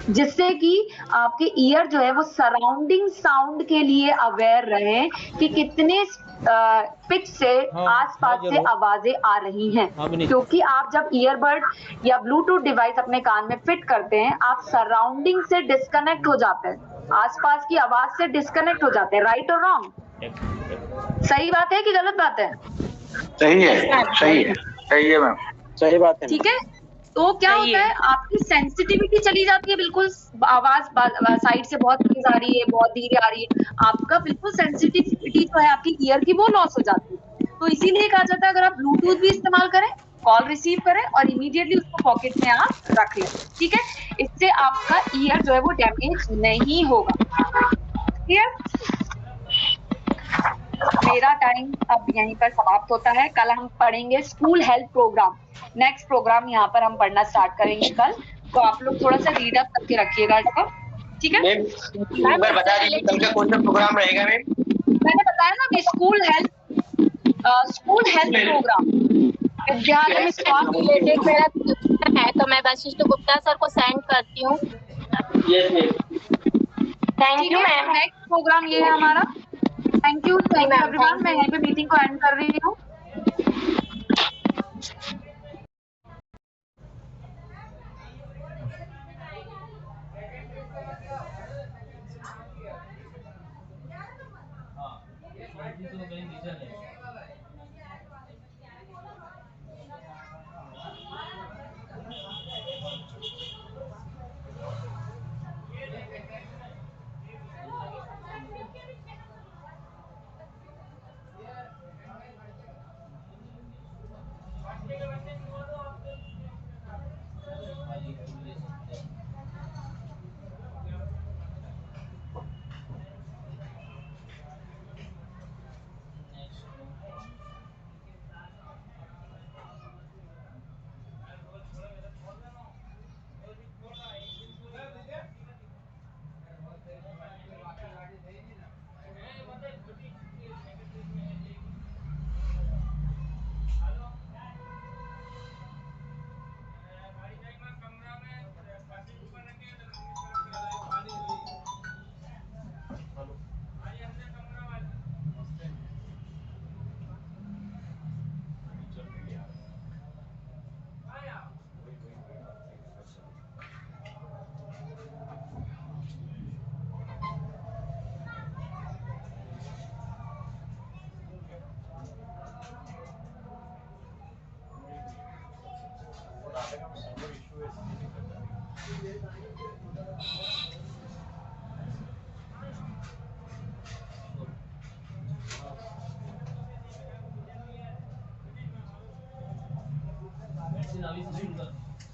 जिससे कि आपके ईयर जो है वो सराउंडिंग साउंड के लिए अवेयर रहे कि कितने पिच से आसपास से आवाजें आ रही हैं, क्योंकि आप जब ईयरबड या ब्लूटूथ डिवाइस अपने कान में फिट करते हैं आप सराउंडिंग से डिस्कनेक्ट हो जाते हैं, आसपास की आवाज से डिस्कनेक्ट हो जाते हैं। राइट और रॉन्ग? सही बात है कि गलत बात है? सही है, सही है, सही है मैम, सही बात है। ठीक है, तो क्या होता है, आपकी सेंसिटिविटी चली जाती है, बिल्कुल आवाज साइड से बहुत तेज आ रही है, बहुत धीरे आ रही है, आपका बिल्कुल सेंसिटिविटी जो है आपकी ईयर की वो लॉस हो जाती है। तो इसीलिए कहा जाता है अगर आप ब्लूटूथ भी इस्तेमाल करें, कॉल रिसीव करें और इमीडिएटली उसको पॉकेट में आप रख लें, ठीक है, इससे आपका ईयर जो है वो डैमेज नहीं होगा। क्लियर? मेरा टाइम अब यहीं पर समाप्त होता है। कल हम पढ़ेंगे school health program, next program यहाँ पर हम पढ़ना स्टार्ट करेंगे कल, तो आप लोग थोड़ा सा रीड अप करके रखिएगा इसको, ठीक है? मैम बता दीजिए कल का कौन सा प्रोग्राम रहेगा मैम? मैंने बताया ना, स्कूल हेल्थ प्रोग्राम विद्यालय में स्वास्थ्य रिलेटेड मेरा क्वेश्चन है, तो मैं वशिष्ठ गुप्ता सर को सेंड करती हूँ। Thank you ma'am. Next program ये है हमारा। थैंक यू एवरीवन, मैं यहीं पे मीटिंग को एंड कर रही हूँ।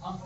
हाँ